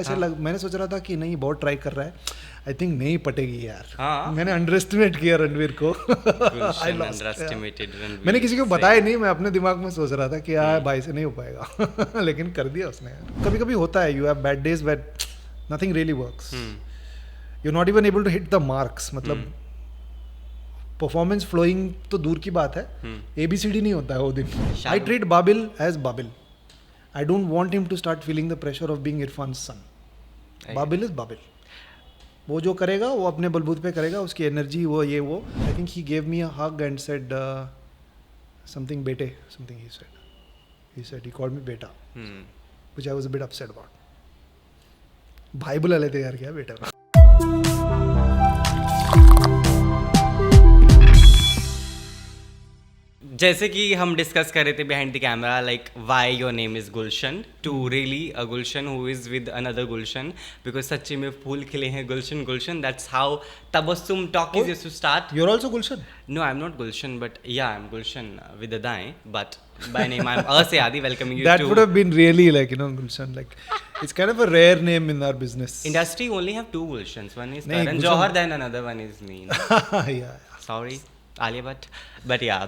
ऐसे मैंने सोच रहा था कि नहीं बहुत ट्राई कर रहा है, आई थिंक नहीं पटेगी यार। हाँ। मैंने अंडर एस्टिमेट किया रणवीर को। मैंने किसी को बताया नहीं, मैं अपने दिमाग में सोच रहा था कि यार भाई से नहीं हो पाएगा। लेकिन कर दिया उसने यार। कभी कभी होता है, you have bad days where nothing really works, you not even able to hit the marks. मतलब परफॉर्मेंस फ्लोइंग तो दूर की बात है, ABCD नहीं होता है वो दिन। I treat Babil as Babil. I don't want him to start feeling the pressure of being Irfan's son. Babil is Babil. वो जो करेगा वो अपने बलबूत पे करेगा, उसकी एनर्जी वो ये वो. I think he gave me a hug and said something bete, something he said. He called me beta, which I was a bit upset about. भाई बुला लेते यार क्या बेटा. जैसे कि हम डिस्कस कर रहे थे behind the camera, like why your name is Gulshan, to really a Gulshan who is with another Gulshan, because सच्ची में फूल खिले हैं गुलशन गुलशन. That's how Tabassum Talkies used to start. You're also Gulshan? No, I'm not Gulshan, but yeah, I'm Gulshan with a daएं, but by name I'm Aseyadi, welcoming you That to... would have been really like, Gulshan, like, it's kind of a rare name in our business. Industry only have two Gulshans, one is नहीं, Karan Gulshan- Johar, then another one is me. Yeah. Sorry, Alia Bhatt. But yeah,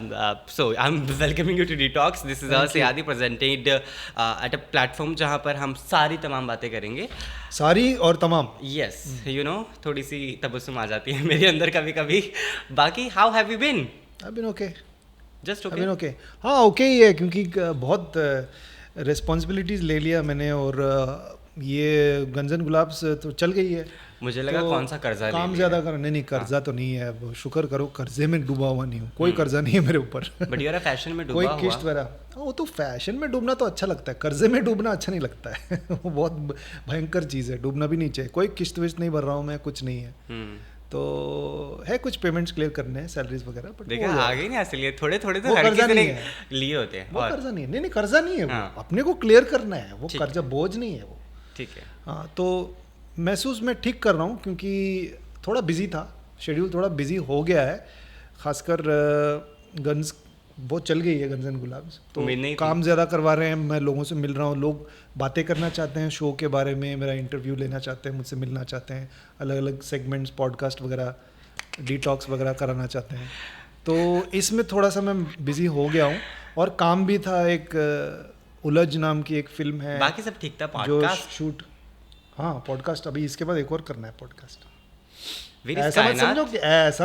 so I'm welcoming you to DeTalks. This is Aseyadi presented at a platform जहाँ पर हम सारी तमाम बातें करेंगे. सारी और तमाम. Yes, you know, थोड़ी सी तबस्सुम आ जाती है मेरे अंदर कभी कभी. बाकी how have you been? I've been okay. Just okay. I've been okay. हाँ okay ही है, क्योंकि बहुत रिस्पॉन्सिबिलिटीज ले लिया मैंने, और ये गंजन गुलाब्स तो चल गई है. मुझे लगा कौन सा कर्जा ले काम लिया. ज्यादा कर नहीं कर्जा तो नहीं है, अब शुक्र करो कर्जे में डूबा हुआ नहीं हूँ, कोई कर्जा नहीं है मेरे ऊपर. बट यार फैशन में डूबा कोई हुआ. किस्त वगैरह, वो तो फैशन में डूबना तो अच्छा लगता है, कर्जे में डूबना अच्छा नहीं लगता है. वो बहुत भयंकर चीज़ है, डूबना भी नहीं चाहिए. कोई किस्त विस्त नहीं भर रहा हूँ मैं, कुछ नहीं है. तो है कुछ पेमेंट्स क्लियर करने हैं, सैलरीज वगैरह. बट देखा आगे नहीं इसलिए थोड़े थोड़े तो वो हर कर्जा किसी ने नहीं है. लिए होते हैं. वो और कर्जा नहीं है, नहीं कर्जा नहीं है, वो हाँ. अपने को क्लियर करना है, वो ठीक कर्जा बोझ नहीं है वो. ठीक है. हाँ, तो महसूस मैं ठीक कर रहा हूँ, क्योंकि थोड़ा बिजी था, शेड्यूल थोड़ा बिजी हो गया है. खासकर गन्स बहुत चल गई है, गंजन गुलाब्स, तो काम ज़्यादा करवा रहे हैं. मैं लोगों से मिल रहा हूँ, लोग बातें करना चाहते हैं शो के बारे में, मेरा इंटरव्यू लेना चाहते हैं, मुझसे मिलना चाहते हैं, अलग अलग सेगमेंट्स, पॉडकास्ट वगैरह, DeTalks वगैरह कराना चाहते हैं. तो इसमें थोड़ा सा मैं बिज़ी हो गया हूँ, और काम भी था. एक उलझ नाम की एक फिल्म है. बाकी सब ठीक था. जो पॉडकास्ट शूट, हाँ पॉडकास्ट अभी इसके बाद एक और करना है पॉडकास्ट. वेरी ऐसा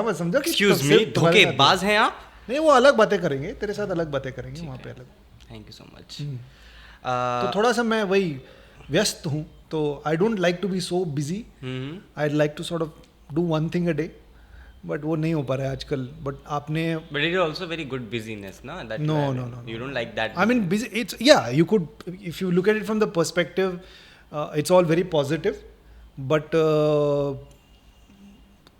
मत समझो कि एक्सक्यूज मी, धोखेबाज हैं आप. नहीं, वो अलग बातें करेंगे तेरे साथ, अलग बातें करेंगे वहाँ पे अलग. Thank you so much. तो थोड़ा सा मैं वही व्यस्त हूँ, तो I don't like to be so busy. I like to sort of do one thing a day, but वो नहीं हो पा रहा है आजकल. बट आपने but it is also very good business ना, that No. You don't like that. I mean, busy. It's you could, if you look at it from the perspective, it's all very positive, but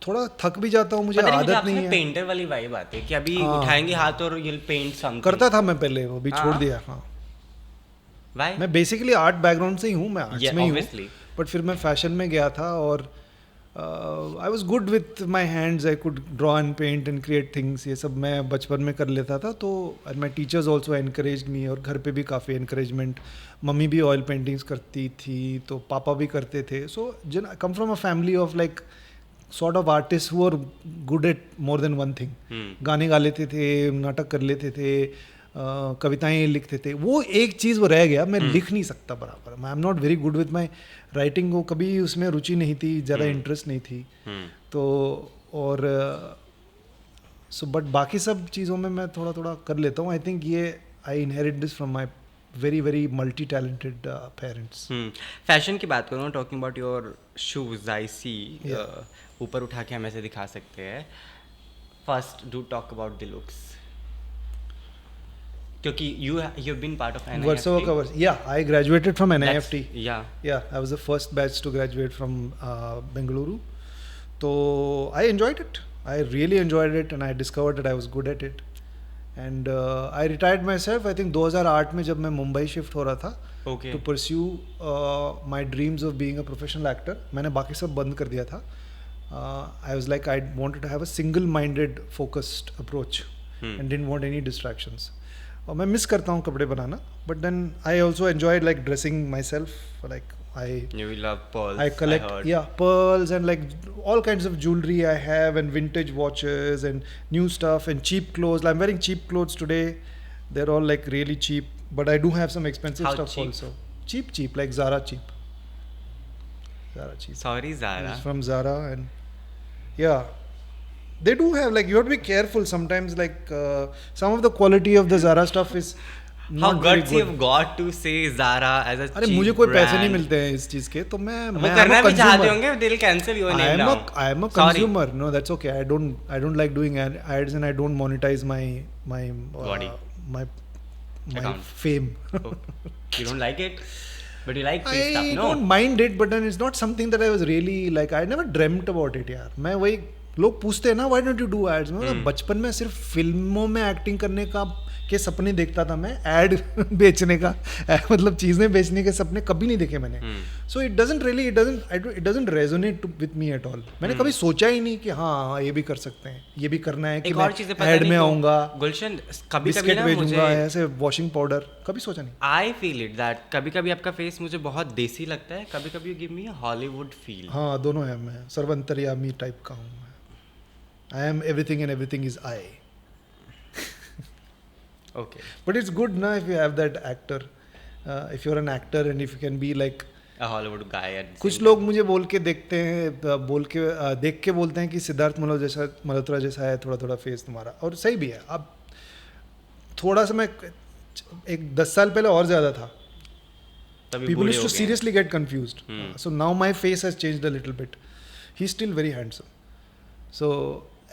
थोड़ा थक भी जाता हूँ, मुझे आदत नहीं है. पेंटर वाली वाइब आती है कि अभी उठाएंगे हाथ और you'll paint something. करता था मैं पहले, वो भी छोड़ दिया. हाँ, Why? मैं बेसिकली आर्ट बैकग्राउंड से ही हूँ, मैं आर्ट्स में ही हूँ, obviously. बट फिर मैं फैशन में गया था, और I was good with my hands. I could draw and paint and create things. ये सब मैं बचपन में कर लेता था. तो my teachers also encourage me, और घर पे भी काफ़ी एनकरेजमेंट. मम्मी भी ऑयल पेंटिंग्स करती थी, तो पापा भी करते थे. So come from a family of like sort of artist who are good at more than one thing. गाने गा लेते थे, नाटक कर लेते थे, कविताएं लिखते थे. वो एक चीज़ वो रह गया, मैं लिख नहीं सकता बराबर. आई am not very good with my writing. को कभी उसमें रुचि नहीं थी, ज़्यादा इंटरेस्ट नहीं थी. तो और सो बट बाकी सब चीज़ों में मैं थोड़ा थोड़ा कर लेता हूँ. आई थिंक ये I inherit this from my very very multi talented parents. Fashion की बात करूँ, talking about your shoes, I see ऊपर उठा के हम ऐसे दिखा सकते हैं. First do talk about the looks, क्योंकि you've been part of NIFT. Verso covers. Yeah, I graduated from NIFT. Yeah, I was the first batch to graduate from Bengaluru. So I enjoyed it. I really enjoyed it, and I discovered that I was good at it. And I retired myself. I think 2008 में जब मैं Mumbai shift हो रहा था, okay, to pursue my dreams of being a professional actor. मैंने बाकी सब बंद कर दिया था. I was like, I wanted to have a single-minded, focused approach, and didn't want any distractions. और मैं मिस करता हूँ कपड़े बनाना, but then I also enjoyed like dressing myself. Like You will love pearls. I collect heard. pearls and like all kinds of jewelry I have, and vintage watches and new stuff and cheap clothes. I'm wearing cheap clothes today. They're all like really cheap, but I do have some expensive How stuff cheap? also. Cheap, like Zara cheap. Zara cheap. Sorry, Zara. It's from Zara, and yeah, they do have like, you have to be careful sometimes. Like some of the quality of the Zara stuff is How not very guts you good. have got to say Zara as a अरे cheap मुझे कोई पैसे brand. नहीं मिलते हैं इस चीज के, तो मैं वो करना भी चाहते होंगे, they'll cancel your name now. I am a Sorry. consumer. No, that's okay. I don't like doing ads, and I don't monetize my Body. my Account. fame. Oh, you don't like it, but you like free I stuff, no? don't mind it, but then it's not something that I was really like. I never dreamt about it, यार. मैं वही, लोग पूछते हैं ना, why don't you do ads? मैं बचपन में सिर्फ फिल्मों में एक्टिंग करने का के सपने देखता था मैं, एड बेचने का मतलब चीजें बेचने के सपने कभी नहीं देखे मैंने. So it doesn't resonate with me at all. मैंने कभी सोचा ही नहीं कि हाँ ये भी कर सकते हैं, ये भी करना है कि एक मैं और चीज़ें पता एड नहीं में क्यों, आऊंगा, गुलशन कभी कभी बिस्किट ना भेजूंगा, मुझे ऐसे वॉशिंग पाउडर, कभी सोचा नहीं. आई फील इट दैट कभी कभी आपका फेस मुझे बहुत देसी लगता है, कभी कभी you give me Hollywood feel. हाँ दोनों है. मैं सर्वंतर्यामी टाइप का हूँ. I am everything and everything is I. Okay, But it's good ना if you have that actor, if you're an actor and if you can be like. A Hollywood guy. कुछ लोग मुझे बोल के देखते हैं, देख के बोलते हैं कि सिद्धार्थ मल्होत्रा जैसा है थोड़ा थोड़ा फेस तुम्हारा, और सही भी है. अब थोड़ा सा मैं एक 10 साल पहले और ज़्यादा था. People used to seriously get confused. So now my face has changed a little bit. He's still very handsome. So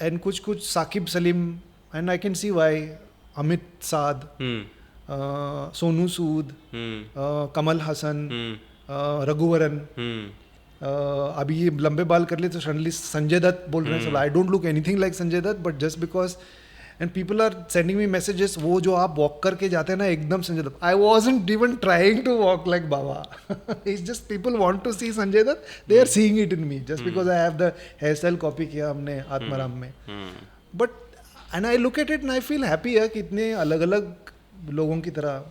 and कुछ Saqib Salim, and I can see why. Amit Sadh, Sonu Sood, Kamal Haasan, Raghuvaran, अभी ये लंबे बाल कर लिए तो सडनली संजय दत्त बोल रहे हैं सब. I don't look anything like Sanjay Dutt, but just because and people are sending me messages, वो जो आप वॉक करके जाते हैं ना एकदम Sanjay Dutt. I wasn't even trying to walk like Baba. It's just people want to see Sanjay Dutt, they are seeing it in me just because I have the hair style copy किया हमने आत्माराम में. But and I look at it and I feel happy है कि इतने अलग अलग लोगों की तरह.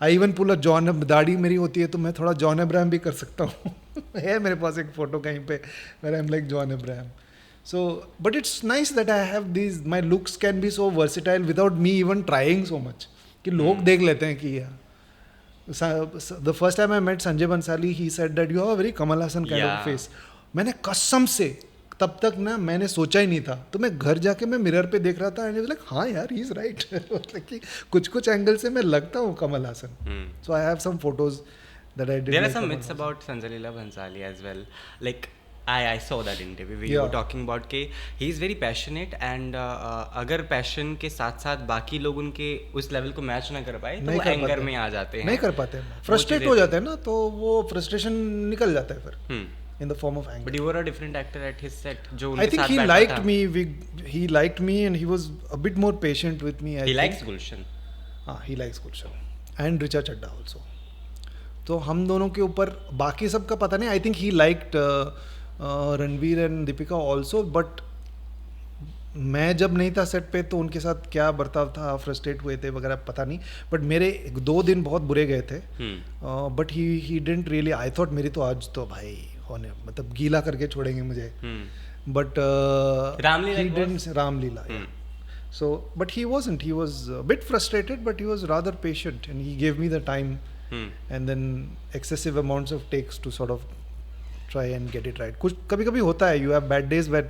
आई इवन पुल जॉन, दाढ़ी मेरी होती है तो मैं थोड़ा जॉन अब्राहम भी कर सकता हूँ. है मेरे पास एक फोटो कहीं पे where I am like John Abraham. So but it's nice that I have these, my looks can be so versatile without me even trying so much, कि लोग देख लेते हैं कि the first time I met Sanjay Bhansali, he said that you have a very Kamal Haasan kind of face. मैंने कसम से तब तक ना मैंने सोचा ही नहीं था, तो मैं घर जाके मैं मिरर पे देख रहा था एंड लाइक हाँ यार ही इज राइट. कि कुछ एंगल से मैं लगता हूँ Kamal Haasan. So I have some photos that I did. There are some myths about Sanjay Leela Bhansali as well. Like I saw that interview where you were talking about कि he is very passionate and अगर passion के साथ साथ बाकी लोग उनके उस level को मैच ना कर पाए तो वो एंगर में आ जाते हैं, नहीं कर पाते हैं, फ्रस्ट्रेट हो जाते हैं ना, तो वो फ्रस्ट्रेशन निकल जाता है फिर in the form of anger. But you were a different actor at his set. जो I think he liked me. He liked me and he was a bit more patient with me. He likes Gulshan. हाँ, he likes Gulshan and Richa Chadda also. तो हम दोनों के ऊपर, बाकी सब का पता नहीं. I think he liked Ranveer and Deepika also, but मैं जब नहीं था सेट पे तो उनके साथ क्या बर्ताव था, फ्रस्ट्रेट हुए थे वगैरह पता नहीं. बट मेरे 2 दिन बहुत बुरे गए थे. But he didn't really. I thought मेरी तो आज तो भाई होने, मतलब गीला करके छोड़ेंगे मुझे. But Ramlila. So but he wasn't. He was a bit frustrated, but he was rather patient and he gave me the time and then excessive amounts of takes to sort of try and get it right. कुछ कभी-कभी होता है, you have bad days where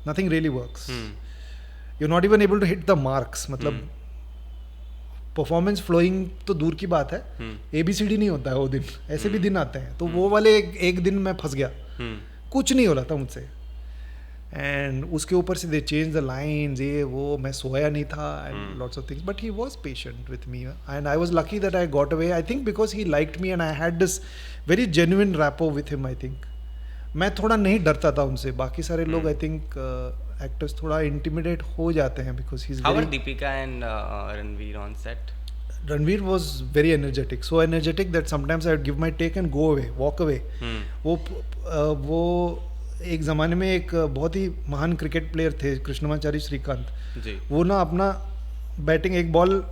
nothing really works. You're not even able to hit the marks. मतलब performance flowing तो दूर की बात है, ABCD नहीं होता है वो दिन. ऐसे भी दिन आते हैं. तो वो वाले एक दिन मैं फंस गया, कुछ नहीं हो रहा था मुझसे. एंड उसके ऊपर से दे चेंज द लाइन्स, ये वो, मैं सोया नहीं था and lots of things. But he was patient with me and I was lucky that I got away. I think because he liked me and I had this very genuine rapport with him. I think मैं थोड़ा नहीं डरता था उनसे. बाकी सारे लोग I think actors थोड़ा इंटिमिडेट हो जाते हैं because he is How were Deepika and Ranveer on set? Ranveer was very energetic, so energetic that sometimes I would give my take and go away, walk away. वो एक ज़माने में एक बहुत ही महान क्रिकेट प्लेयर थे कृष्णमाचारी श्रीकांत. वो ना अपना बैटिंग, एक बॉल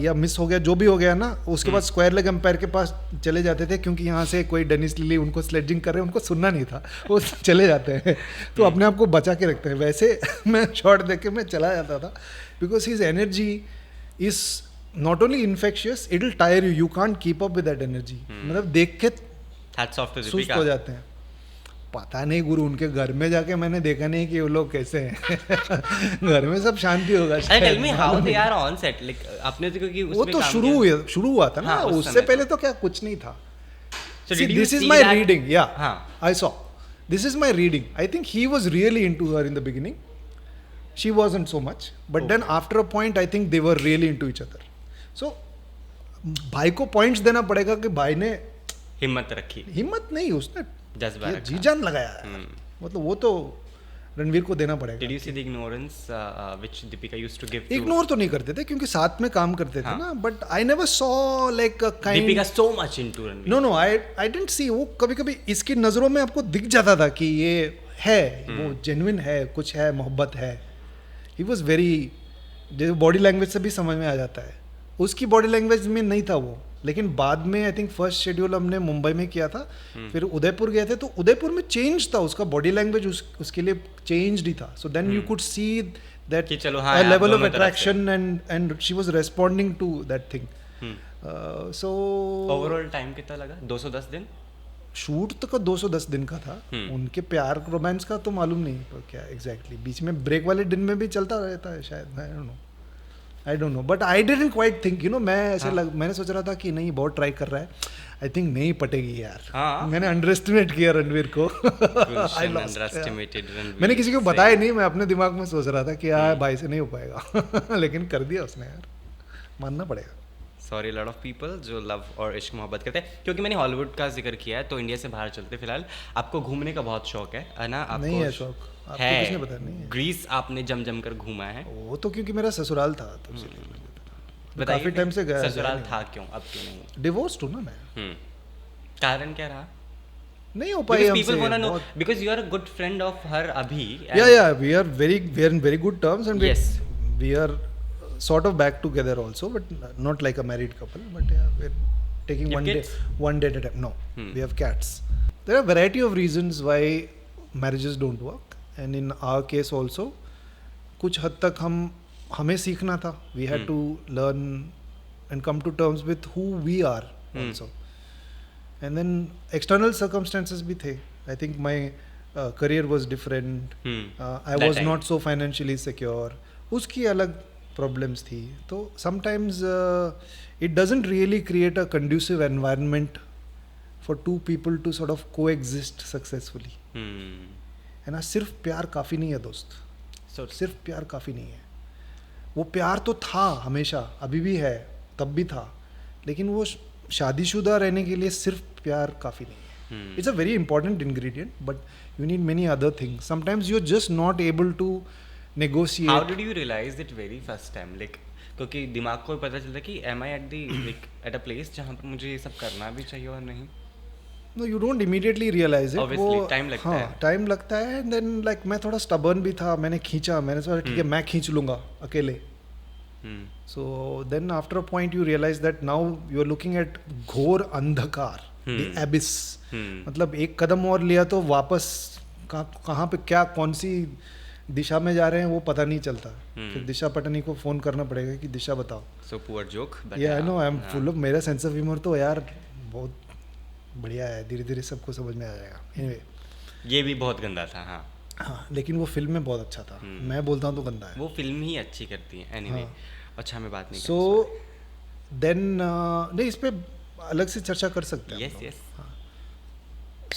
या मिस हो गया जो भी हो गया ना, उसके बाद स्क्वायर लेग एम्पायर के पास चले जाते थे, क्योंकि यहाँ से कोई डेनिस लिली उनको स्लेजिंग कर रहे हैं, उनको सुनना नहीं था, वो चले जाते हैं तो अपने आप को बचा के रखते हैं। वैसे मैं शॉट देख के मैं चला जाता था, because his energy is not only infectious, it will tyre you, you can't keep up with that energy. मतलब देख के सुस्त हो जाते हैं। पता नहीं गुरु, उनके घर में जाके मैंने देखा नहीं कि वो लोग कैसे हैं घर में सब शांति होगा। Tell me how they are on set, like आपने तो क्योंकि वो तो शुरू हुआ था ना, हाँ, उससे पहले तो क्या कुछ नहीं था। So did you this is see my that? Reading, या हाँ. I saw, this is my reading, I think he was really into her in the beginning, she wasn't so much, but then after a point I think they were really into each other. So भाई को points देना पड़ेगा कि भाई ने हिम्मत रखी, हिम्मत नहीं, उसने जज्बा ये रखा। जी जान लगाया, मतलब वो तो रणवीर को देना पड़ेगा। Did you see the ignorance which Deepika used to give to ignore तो नहीं करते थे क्योंकि साथ में काम करते थे हाँ. ना, but I never saw like a kind, Deepika so much into Ranveer? No I didn't see. वो कभी कभी इसकी नज़रों में आपको दिख जाता था कि ये है, वो जेन्युइन है, कुछ है, मोहब्बत है। ही वॉज वेरी, जैसे बॉडी लैंग्वेज से भी समझ में आ जाता है, उसकी बॉडी लैंग्वेज में नहीं था वो। लेकिन बाद में आई थिंक फर्स्ट शेड्यूल हमने मुंबई में किया था, फिर उदयपुर गए थे, तो उदयपुर में चेंज था, उसका बॉडी लैंग्वेज उसके लिए चेंज ही था। So then you could see that कि चलो हाँ, लेवल ऑफ दोनों तरफ attraction and she was responding to that thing. So overall time कितना लगा? 210 दिन? शूट तो का 210 दिन का था, उनके प्यार रोमांस का तो मालूम नहीं तो क्या एग्जैक्टली, बीच में ब्रेक वाले दिन में भी चलता रहता है शायद, आई don't no, but I didn't quite think, you know, मैं ऐसे मैंने सोच रहा था कि नहीं बहुत ट्राई कर रहा है, आई थिंक नहीं पटेगी यार। हाँ. मैंने अंडर एस्टिमेट किया रणवीर को Underestimated Ranveer मैंने किसी को से। बताया नहीं, मैं अपने दिमाग में सोच रहा था कि यार भाई से नहीं हो पाएगा लेकिन कर दिया उसने यार, मानना पड़ेगा। सॉरी लॉट ऑफ पीपल जो लव और इश्क मोहब्बत करते हैं, क्योंकि मैंने हॉलीवुड का जिक्र किया है तो इंडिया से बाहर चलते फिलहाल आपको घूमने का बहुत शौक है ना? आपको नहीं है शौक, आपको किसने बताया? नहीं है। ग्रीस आपने जम कर घूमा है? वो तो क्योंकि मेरा ससुराल था तो बताइए काफी टाइम से गया। ससुराल था क्यों, अब क्यों नहीं? डिवोर्स हूँ ना मैं, कारण क्या रहा? नहीं हो पाई हमसे। People wanna know because you are a good friend of her अभी। Yeah, we are in very good terms and Yes. we are sort of back together also, but not like a married couple, but yeah, we're taking You have kids? one day at a time. No, we have cats. There are a variety of reasons why marriages don't work, and in our case also, कुछ हद तक हमें सीखना था. We had to learn and come to terms with who we are also. And then external circumstances भी थे. I think my career was different. I That was time. not so financially secure. उसकी अलग problems थी. तो sometimes it doesn't really create a conducive environment for two people to sort of coexist successfully. है ना, सिर्फ प्यार काफ़ी नहीं है दोस्त. सिर्फ प्यार काफ़ी नहीं है. वो प्यार तो था हमेशा, अभी भी है, तब भी था, लेकिन वो शादीशुदा रहने के लिए सिर्फ प्यार काफ़ी नहीं है. It's a very important ingredient, but you need many other things. Sometimes you are just not able to negotiate. How did you realise it very first time? Like क्योंकि दिमाग को पता चलता कि am I at the like at a place जहाँ पर मुझे ये सब करना भी चाहिए और नहीं. No, you don't immediately realize it. Obviously, time लगता है. टाइम लगता है. And then like मैं थोड़ा stubborn भी था, मैंने खींचा, मैंने सोचा ठीक है मैं खींच लूँगा अकेले. So then after a point you realize that now you are looking at घोर अंधकार, the abyss. मतलब एक कदम और लिया तो वापस कहाँ पे क्या कौन सी दिशा में जा रहे हैं वो पता नहीं चलता. फिर दिशा पटनी को फ़ोन करना पड़ेगा कि दिशा बताओ. So poor joke. Yeah, I know, I'm full of, मेरा सेंस ऑफ ह्यूमर तो यार बहुत बढ़िया है, धीरे धीरे सबको समझ में आ जाएगा. एनीवे ये भी बहुत गंदा था. हाँ, लेकिन वो फिल्म में बहुत अच्छा था. मैं बोलता हूँ तो गंदा है. वो फिल्म ही अच्छी करती है. एनीवे अच्छा हमें बात नहीं. सो देन नहीं, इस पे अलग से चर्चा कर सकते हैं. Yes.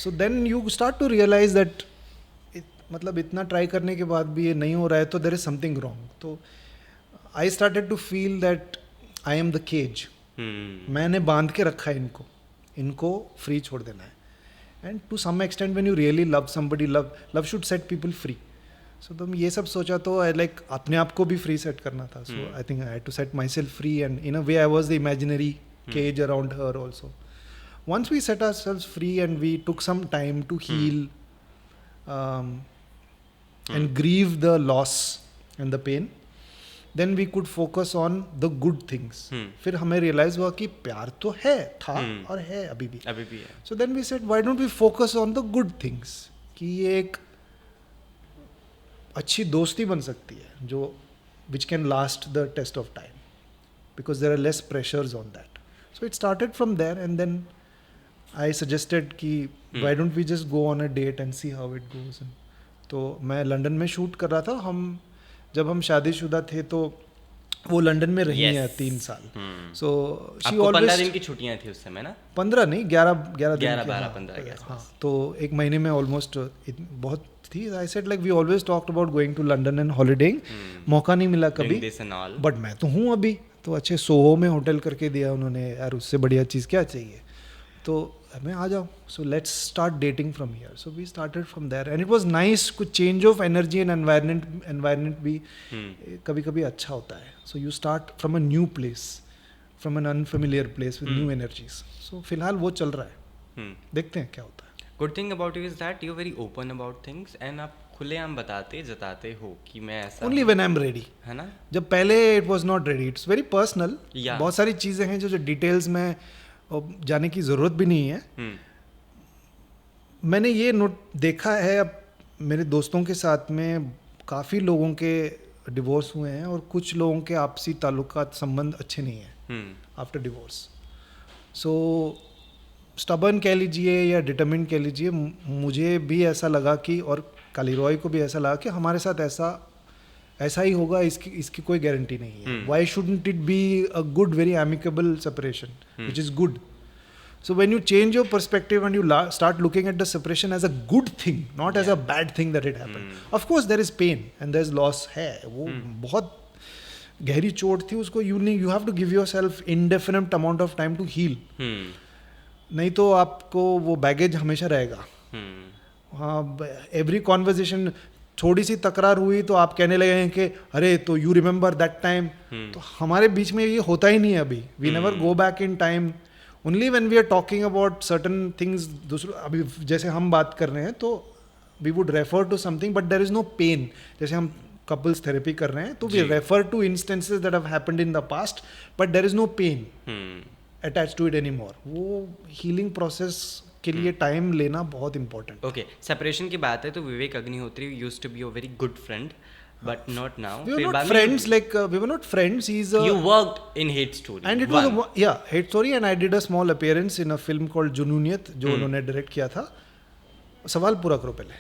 So then you start to realise that मतलब इतना ट्राई करने के बाद भी ये नहीं हो रहा है तो देयर इज समथिंग रॉन्ग. तो I started to feel that I am the cage. मैंने बांध के रखा है इनको फ्री छोड़ देना है. And to some extent when you really love somebody, love should set people free. So तो ये सब सोचा तो आई लाइक अपने आप को भी फ्री सेट करना था. So I think I had to set myself free and in a way I was the imaginary cage around her also. Once we set ourselves free and we took some time to heal and grieve the loss and the pain, then we could focus on the good things. फिर हमें realize हुआ कि प्यार तो है, था और है अभी भी. है. So then we said, why don't we focus on the good things? कि ये एक अच्छी दोस्ती बन सकती है जो which can last the test of time because there are less pressures on that. So it started from there, and then I suggested कि why don't we just go on a date and see how it goes. तो मैं London में shoot कर रहा था. जब हम शादीशुदा थे तो वो लंदन में रही हैं 3 साल. So she आपको always 15 दिन की छुट्टियां थी उस समय ना? 15 नहीं, 11 दिन 12-15 के आसपास. हाँ, तो एक महीने में ऑलमोस्ट बहुत थी. I said like we always talked about going to London and holidaying. मौका नहीं मिला कभी. बट मैं तो हूँ अभी. तो अच्छे सोहो में होटल करके दिया उन्होंने. यार उससे बढ़िया चीज़ क्या चाहिए. तो मैं आ जाओ. So let's start dating from here. So we started from there and it was nice. कुछ change of energy and environment भी कभी कभी अच्छा होता है. So you start from a new place, from an unfamiliar place with new energies. So फिलहाल वो चल रहा है. देखते हैं क्या होता है. Good thing about you is that you are very open about things and आप खुलेआम जताते हो कि मैं ऐसा. Only when I am ready, है ना. जब पहले it was not ready. It's very personal. बहुत सारी चीज़ें हैं जो डिटेल्स में जाने की ज़रूरत भी नहीं है. मैंने ये नोट देखा है अब मेरे दोस्तों के साथ में, काफ़ी लोगों के डिवोर्स हुए हैं और कुछ लोगों के आपसी ताल्लुकात संबंध अच्छे नहीं हैं आफ्टर डिवोर्स. सो स्टबर्न कह लीजिए या डिटरमिन्ड कह लीजिए, मुझे भी ऐसा लगा कि, और काली रॉय को भी ऐसा लगा कि हमारे साथ ऐसा ही होगा. इसकी कोई गारंटी नहीं है. Why shouldn't it be a good very amicable separation which is good. So when you change your perspective and you start looking at the separation as a good thing, not as a bad thing that it happened. Of course there is pain and there is loss है. वो बहुत गहरी चोट थी. उसको you have to give yourself indefinite amount of time to heal. नहीं तो आपको वो बैगेज हमेशा रहेगा. हाँ, every conversation, थोड़ी सी तकरार हुई तो आप कहने लगे कि अरे तो यू रिमेंबर दैट टाइम. तो हमारे बीच में ये होता ही नहीं है अभी. We never go back in time. Only when we are talking about certain things. अभी जैसे हम बात कर रहे हैं तो we would refer to something but there is no pain. जैसे हम कपल्स थेरेपी कर रहे हैं तो we refer to instances that have happened in the past but there is no pain attach to it any more. वो healing process के लिए time लेना बहुत इंपॉर्टेंट. ओके, सेपरेशन की बात है तो Vivek Agnihotri used to be a very good friend but not now. We were not friends, like we were not friends. You worked in Hate Story and it was Hate Story, and I did a small appearance in a film called Jununiyat जो उन्होंने direct किया था. सवाल पूरा करो पहले.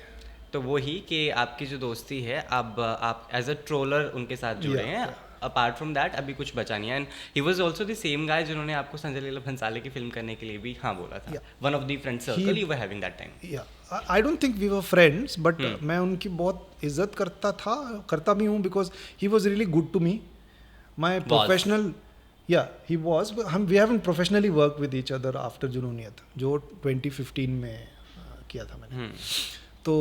तो वो ही कि आपकी जो दोस्ती है अब आप एज अ ट्रोलर उनके साथ जुड़े हैं. अपार्ट फ्रॉम दैट अभी कुछ बचा नहीं है. And he was also the same guy जिन्होंने आपको संजय लीला भंसाली की फिल्म करने के लिए भी हाँ बोला था. One of the friend circle you were having that time. I don't think we were friends but मैं उनकी बहुत इज्जत करता भी हूँ because he was really good to me. My professional he was. We haven't professionally work with each other after Junooniyat जो 2015 में किया था मैंने. तो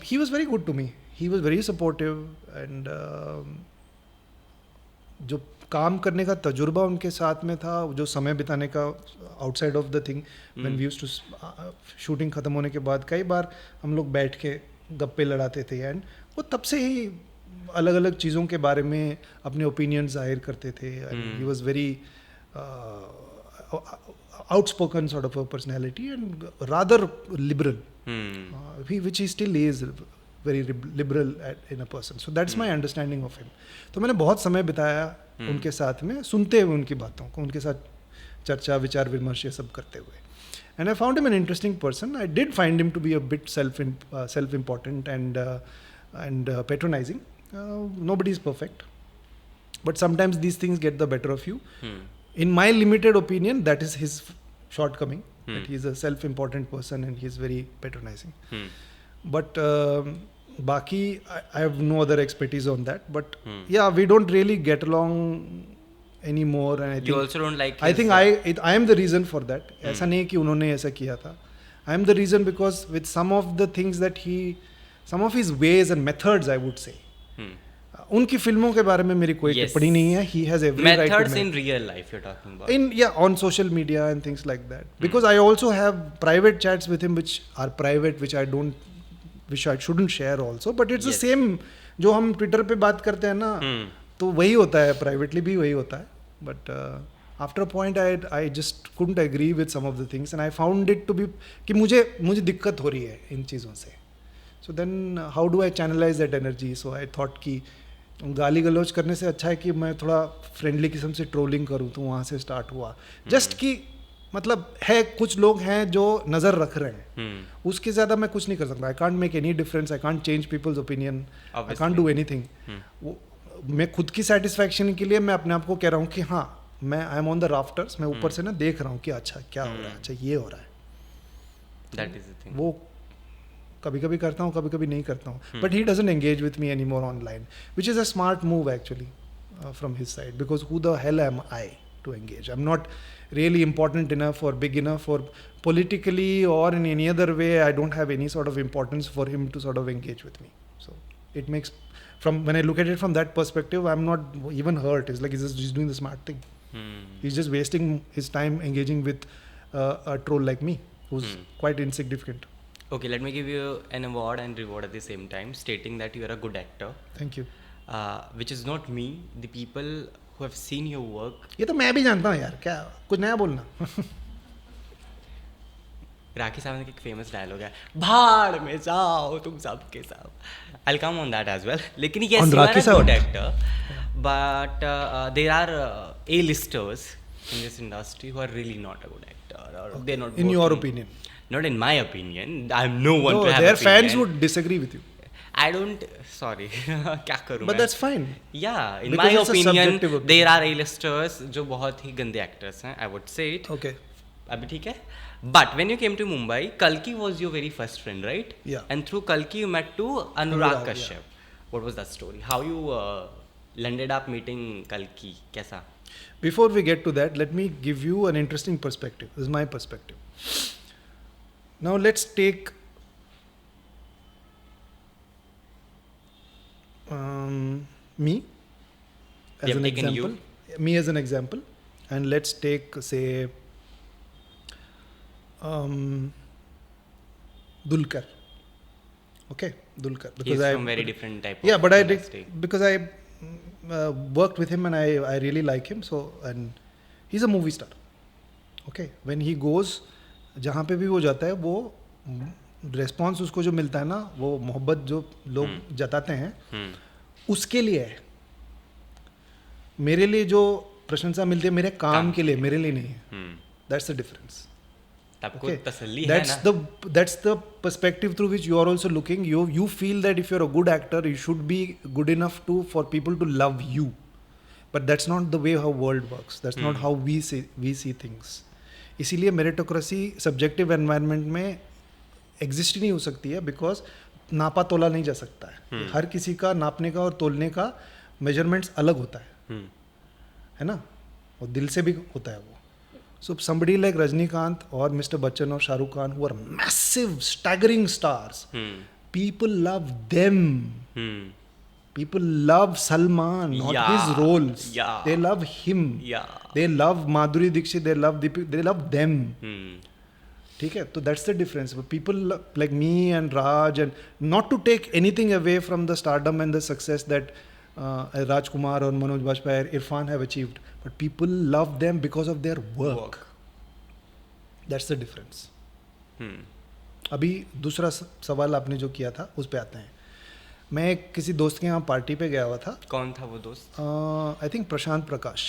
he was very good to me. He was very supportive and जो काम करने का तजुर्बा उनके साथ में था, जो समय बिताने का outside of the thing, when we used to shooting ख़त्म होने के बाद कई बार हम लोग बैठ के गप्पे लड़ाते थे. एंड वो तब से ही अलग अलग चीज़ों के बारे में अपने ओपिनियन जाहिर करते थे. ही was very outspoken sort of a personality and rather liberal, which he still is very liberal in a person. So that's my understanding of him. तो मैंने बहुत समय बिताया उनके साथ में, सुनते हुए उनकी बातों को, उनके साथ चर्चा विचार विमर्श ये सब करते हुए. And I found him an interesting person. I did find him to be a bit self-important and patronizing. Nobody is perfect, but sometimes these things get the better of you. In my limited opinion, that is his shortcoming. That he is a self-important person and he is very patronizing. But Baki, I have no other expertise on that. But yeah, we don't really get along anymore. And I think you also don't like. I think I am the reason for that. ऐसा नहीं कि उन्होंने ऐसा किया था. I am the reason because with some of the things that some of his ways and methods, I would say. उनकी फिल्मों के बारे में मेरी कोई टिप्पणी नहीं है. He has every right to methods in real life you're talking about. On social media and things like that. Because I also have private chats with him which are private, which I shouldn't share also. But it's the same जो हम Twitter पे बात करते हैं ना, तो वही होता है, प्राइवेटली भी वही होता है. But after a point I just couldn't agree with some of the things and I found it to be कि मुझे दिक्कत हो रही है इन चीज़ों से. So then how do I channelise that energy. So I thought कि गाली गलौज करने से अच्छा है कि मैं थोड़ा फ्रेंडली किस्म से ट्रोलिंग करूँ. तो वहाँ से स्टार्ट हुआ. जस्ट कि मतलब है कुछ लोग हैं जो नज़र रख रहे हैं, उसके ज़्यादा मैं कुछ नहीं कर सकता. I can't make any difference, I can't change peoples opinion, I can't do anything. मैं खुद की सेटिस्फैक्शन के लिए मैं अपने आप को कह रहा हूँ कि हाँ मैं I am on the rafters, मैं ऊपर से ना देख रहा हूँ कि अच्छा क्या हो रहा है, अच्छा ये हो रहा है. That is the thing. वो कभी कभी करता हूँ, कभी कभी नहीं करता हूँ. But he doesn't engage with me any more online, which is a smart move actually from his side, because who the hell am I to engage. I am not really important enough or big enough or politically or in any other way. I don't have any sort of importance for him to sort of engage with me. So it makes, from when I look at it from that perspective, I'm not even hurt. It's like he's doing the smart thing. He's just wasting his time engaging with a troll like me who's quite insignificant. Okay, let me give you an award and reward at the same time, stating that you are a good actor. Thank you. Which is not me, the people who have seen your work. ये तो मैं भी जानता हूँ यार, क्या कुछ नया बोलना. राखी साहब का एक फेमस डायलॉग है, भाड़ में जाओ तुम सब के सब. I'll come on that as well. लेकिन yes, you are a good actor, but there are A-listers in this industry who are really not a good actor, or they're not. In your opinion? Not in my opinion. I'm no one to have their opinion. fans would disagree with you. I don't. Sorry. क्या करूँ? But that's fine. Yeah, in Because my it's a opinion, subjective opinion. there are A-listers जो बहुत ही गंदे actors हैं. I would say it. Okay. अभी ठीक है. But when you came to Mumbai, Kalki was your very first friend, right? Yeah. And through Kalki you met to Anurag Kashyap. Yeah. What was that story? How you landed up meeting Kalki? कैसा? Before we get to that, let me give you an interesting perspective. This is my perspective. Now let's take me as an example. Me as an example, and let's take say Dulkar. Okay, Dulkar. Because he's from very different type. Yeah, of but industry. because I worked with him and I really like him. So and he's a movie star. Okay, when he goes, जहाँ पे भी वो जाता है वो response उसको जो मिलता है ना, वो मोहब्बत जो लोग जताते हैं उसके लिए है. मेरे लिए जो प्रशंसा मिलती है मेरे काम के लिए, मेरे लिए नहीं है. That's the difference. आपको तसल्ली है ना. That's the perspective through which you are also looking. You feel that if you're a good actor, you should be good enough for people to love you. But that's not the way how world works. That's not how we see things. इसीलिए meritocracy subjective environment में exist ही नहीं हो सकती है, because नापा तोला नहीं जा सकता है. हर किसी का नापने का और तोलने का मेजरमेंट्स अलग होता है ना, और दिल से भी होता है वो. सो somebody like रजनीकांत और मिस्टर बच्चन और Shahrukh Khan who are massive staggering stars, people love them. People love Salman, not his roles. Yeah. They love him. Yeah. They love Madhuri Dixit. They love they love them. ठीक है, तो that's the difference. But people like me and Raj, and not to take anything away from the stardom and the success that Rajkumar or Manoj Bajpayee or Irfan have achieved, but people love them because of their work. That's the difference. अभी दूसरा सवाल आपने जो किया था उस पे आते हैं. मैं किसी दोस्त के यहाँ पार्टी पे गया हुआ था. कौन था वो दोस्त? आई थिंक प्रशांत प्रकाश,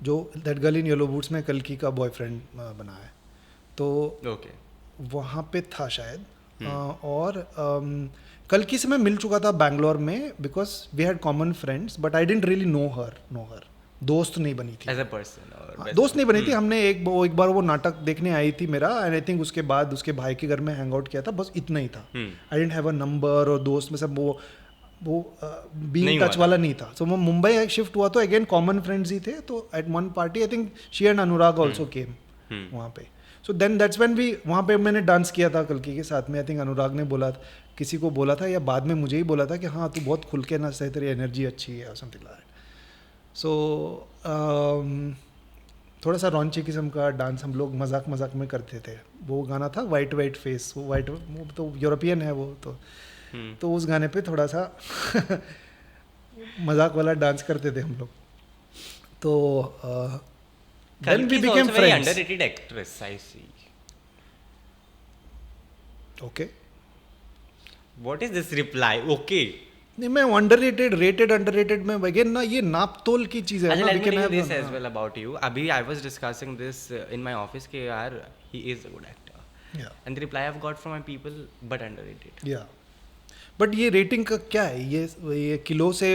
जो that girl in yellow boots में कल्कि का बॉयफ्रेंड बना है. तो वहाँ पे था शायद. और कल्कि से मैं मिल चुका था बैंगलोर में, because we had common friends, but I didn't really know her. दोस्त नहीं बनी थी. एज अ पर्सन दोस्त नहीं बनी थी. हमने एक बार वो नाटक देखने आई थी मेरा, एंड आई थिंक उसके बाद उसके भाई के घर में हैंग आउट किया था, बस इतना ही था. आई डेंट हैव अ नंबर, और दोस्त में सब वो बीइंग टच वाला नहीं था. सो मैं मुंबई शिफ्ट हुआ तो अगेन कॉमन फ्रेंड्स ही थे. तो at one party I think she and Anurag also came वहाँ पे. So then that's when we वहाँ पे मैंने डांस किया था कल्कि के साथ में. आई थिंक अनुराग ने बोला, किसी को बोला था या बाद में मुझे ही बोला था कि हाँ तू बहुत खुल के नाचता है, तेरी एनर्जी अच्छी है, और समथिंग लाइक दैट. सो थोड़ा सा रॉन्ची किस्म का डांस हम लोग मजाक में करते थे. वो गाना था वाइट फेस. वो तो यूरोपियन है वो तो उस गाने पे थोड़ा सा मजाक वाला डांस करते थे हम लोग. तो then we Kalki is became also very friends. underrated actress, I see. Okay. What is this reply? Okay. नहीं, मैं अंडररेटेड में अगेन ना ये नाप तोल की चीज है अच्छा, ना. let We me can tell you have this as well about you. अभी I was discussing this in my office कि यार he is a good actor. Yeah. And the reply I've got from my people, but underrated. Yeah. But ये rating का क्या है? ये kilo से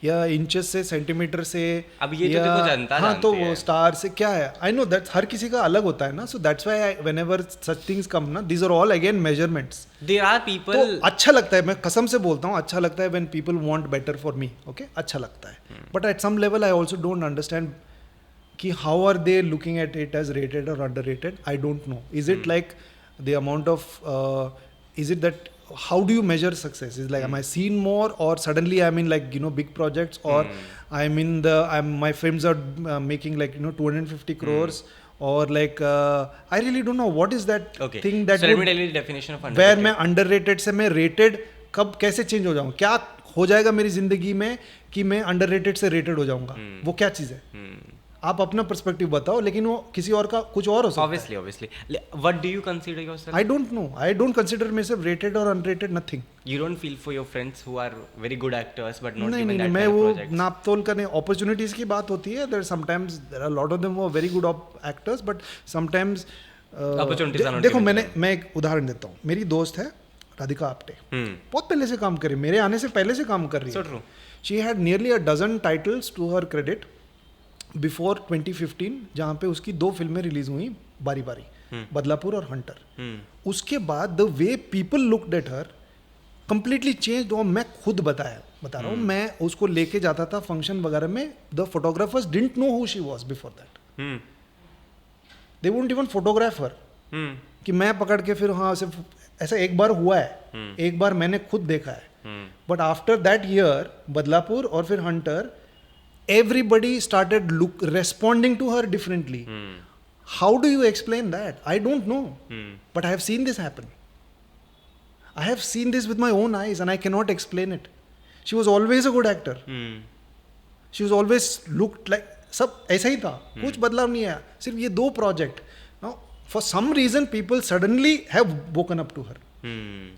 या इंचेस से, सेंटीमीटर से, अब ये तो देखो जनता हाँ, तो जानती वो है. स्टार से क्या है? आई नो दैट्स हर किसी का अलग होता है ना. So that's why whenever such things come ना, these are all again measurements. There are people. तो अच्छा लगता है, मैं कसम से बोलता हूँ, अच्छा लगता है when people want better for me. Okay, अच्छा लगता है. But at some level I also don't understand कि how are they looking at it as rated और underrated. I don't know. Is it like the amount of is it that how do you measure success? Is like am I seen more, or suddenly I'm in like big projects, or my films are making like 250 crores, or like I really don't know what is that Okay. thing that So let me tell you the definition of where underrated. मैं underrated से मैं rated कब कैसे change हो जाऊँ? क्या हो जाएगा मेरी जिंदगी में कि मैं underrated से rated हो जाऊँगा? वो क्या चीज़ है? आप अपना पर्सपेक्टिव बताओ, लेकिन वो किसी और का कुछ और हो सकता है. Obviously. What do you consider yourself? I don't know. I don't consider myself rated or unrated, nothing. You don't feel for your friends who are very good actors but not नहीं given नहीं that मैं kind of वो projects? नाप तोल करने opportunities की बात होती है. there are a lot of them who are very good actors, but sometimes Opportunities are not देखो given to मैं एक उदाहरण देता हूँ. मेरी दोस्त है राधिका आप्टे, Hmm. बहुत पहले से काम कर रही है, मेरे आने से पहले से काम कर रही So है. true. She had nearly a dozen titles to her credit before 2015, जहाँ पे उसकी 2 फिल्में रिलीज हुई बारी बारी, बदलापुर और हंटर. उसके बाद the way people looked at her completely change. और मैं खुद बता रहा हूँ, मैं उसको लेके जाता था फंक्शन वगैरह में. The photographers didn't know who she was before that. They won't even photograph her. कि मैं पकड़ के फिर हाँ सिर्फ ऐसा एक बार हुआ है, एक बार मैंने खुद देखा है. But after that year Badlapur और फिर Hunter, everybody started responding to her differently. How do you explain that? I don't know. But I have seen this happen. I have seen this with my own eyes and I cannot explain it. She was always a good actor. She was always looked like सब ऐसा ही था, कुछ बदलाव नहीं आया, सिर्फ ये 2 project. Now for some reason people suddenly have woken up to her.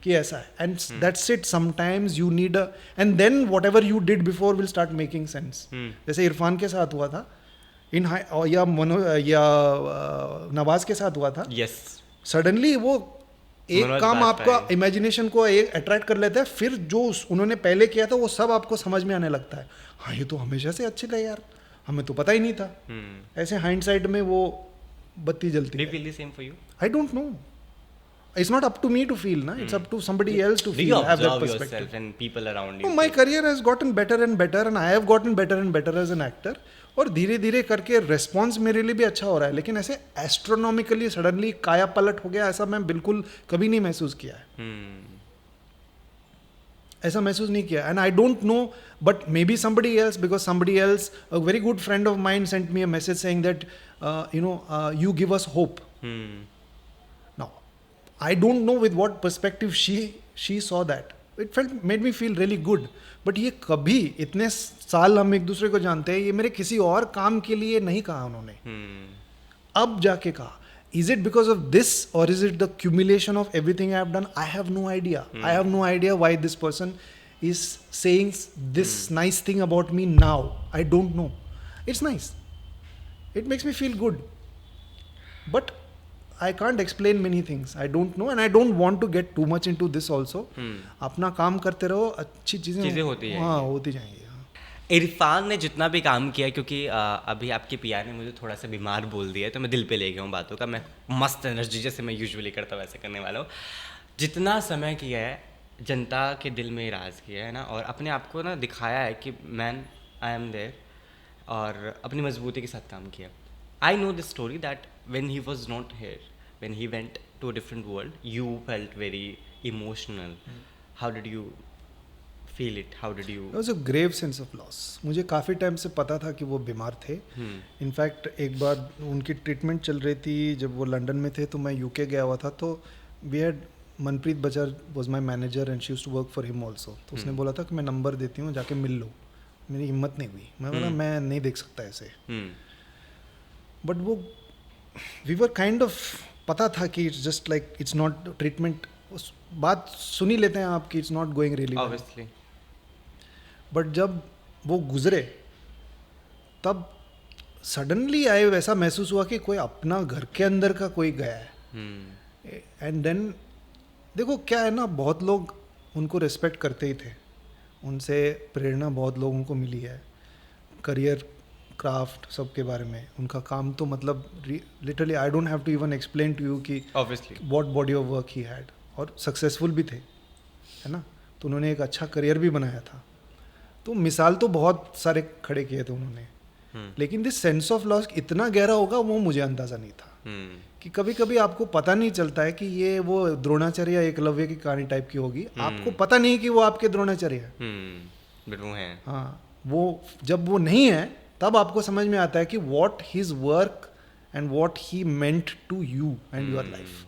कि ऐसा है. And that's it. Sometimes you need and then whatever you did before will start making sense. जैसे इरफान के साथ हुआ था या नवाज के साथ हुआ था. Yes. सडनली वो एक मनोज काम बाजपेयी. आपका इमेजिनेशन को एक अट्रैक्ट कर लेता है, फिर जो उन्होंने पहले किया था वो सब आपको समझ में आने लगता है. हाँ, ये तो हमेशा से अच्छे थे यार, हमें तो पता ही नहीं था. ऐसे हाइंडसाइट में वो बत्ती जलती Do you है. feel the same for you? I don't know. It's not up to me to feel, na. It's up to somebody else to Do feel, you have that observe perspective. yourself and people around you? No, my career has gotten better and better, and I have gotten better and better as an actor. और धीरे धीरे करके response मेरे लिए भी अच्छा हो रहा है. लेकिन ऐसे एस्ट्रोनॉमिकली सडनली काया पलट हो गया, ऐसा मैं बिल्कुल कभी नहीं महसूस किया है. ऐसा महसूस नहीं किया. And I don't no, but may be somebody else, because somebody else, a very good friend of mine sent me a message saying that you give us hope. Now I don't know with what perspective she saw that. It made me feel really good. But ये कभी इतने साल हम एक दूसरे को जानते हैं, ये मेरे किसी और काम के लिए नहीं कहा उन्होंने. अब जाके कहा. Is it because of this, or is it the accumulation of everything I have done? I have no idea. I have no idea why this person is saying this nice thing about me now. I don't know. It's nice. It makes me feel good. But I can't explain many things. I don't know, and I don't want to get too much into this also. अपना काम करते रहो, अच्छी चीजें होती जाएंगी. हाँ, होती जाएंगी. इरफान ने जितना भी काम किया, क्योंकि अभी आपके पीआर ने मुझे थोड़ा सा बीमार बोल दिया है, तो मैं दिल पे ले गया हूँ बातों का. मैं मस्त एनर्जी जैसे मैं यूजुअली करता हूँ वैसे करने वाला हूँ. जितना समय किया है, जनता के दिल में राज किया है ना, और अपने आप को ना दिखाया है कि मैन आई एम देयर, और अपनी मजबूती के साथ काम किया. I know this story that when he was not here, when he went to a different world, you felt very emotional. How did you feel it? How did you? It was a grave sense of loss. मुझे काफ़ी time से पता था कि वो बीमार थे. In fact एक बार उनकी ट्रीटमेंट चल रही थी, जब वो लंदन में थे तो मैं यूके गया हुआ था. तो वी हैड मनप्रीत बजर was my manager and she used to work for him also. तो उसने बोला था कि मैं नंबर देती हूँ, जाके मिल लो. मेरी हिम्मत नहीं हुई, मैं बोला मैं नहीं देख सकता ऐसे। बट वो वी वर काइंड ऑफ, पता था कि it's just like it's not treatment, उस बात सुन ही लेते हैं आप कि it's not going really obviously. But जब वो गुजरे तब सडनली आए वैसा महसूस हुआ कि कोई अपना घर के अंदर का कोई गया है। एंड देन देखो क्या है ना, बहुत लोग उनको रिस्पेक्ट करते ही थे, उनसे प्रेरणा बहुत लोगों को मिली है, करियर क्राफ्ट सब के बारे में, उनका काम तो मतलब literally I don't have to even explain to you कि obviously what body of work he had, और सक्सेसफुल भी थे, है ना। तो उन्होंने एक अच्छा करियर भी बनाया था, तो मिसाल तो बहुत सारे खड़े किए थे उन्होंने। लेकिन दिस सेंस ऑफ लॉस इतना गहरा होगा वो मुझे अंदाज़ा नहीं था। कि कभी कभी आपको पता नहीं चलता है कि ये वो द्रोणाचार्य या एकलव्य की कहानी टाइप की होगी, आपको पता नहीं कि वो आपके द्रोणाचार्य है। बिल्कुल है। हाँ, वो जब वो नहीं है तब आपको समझ में आता है कि what his work and what he meant to you and your life.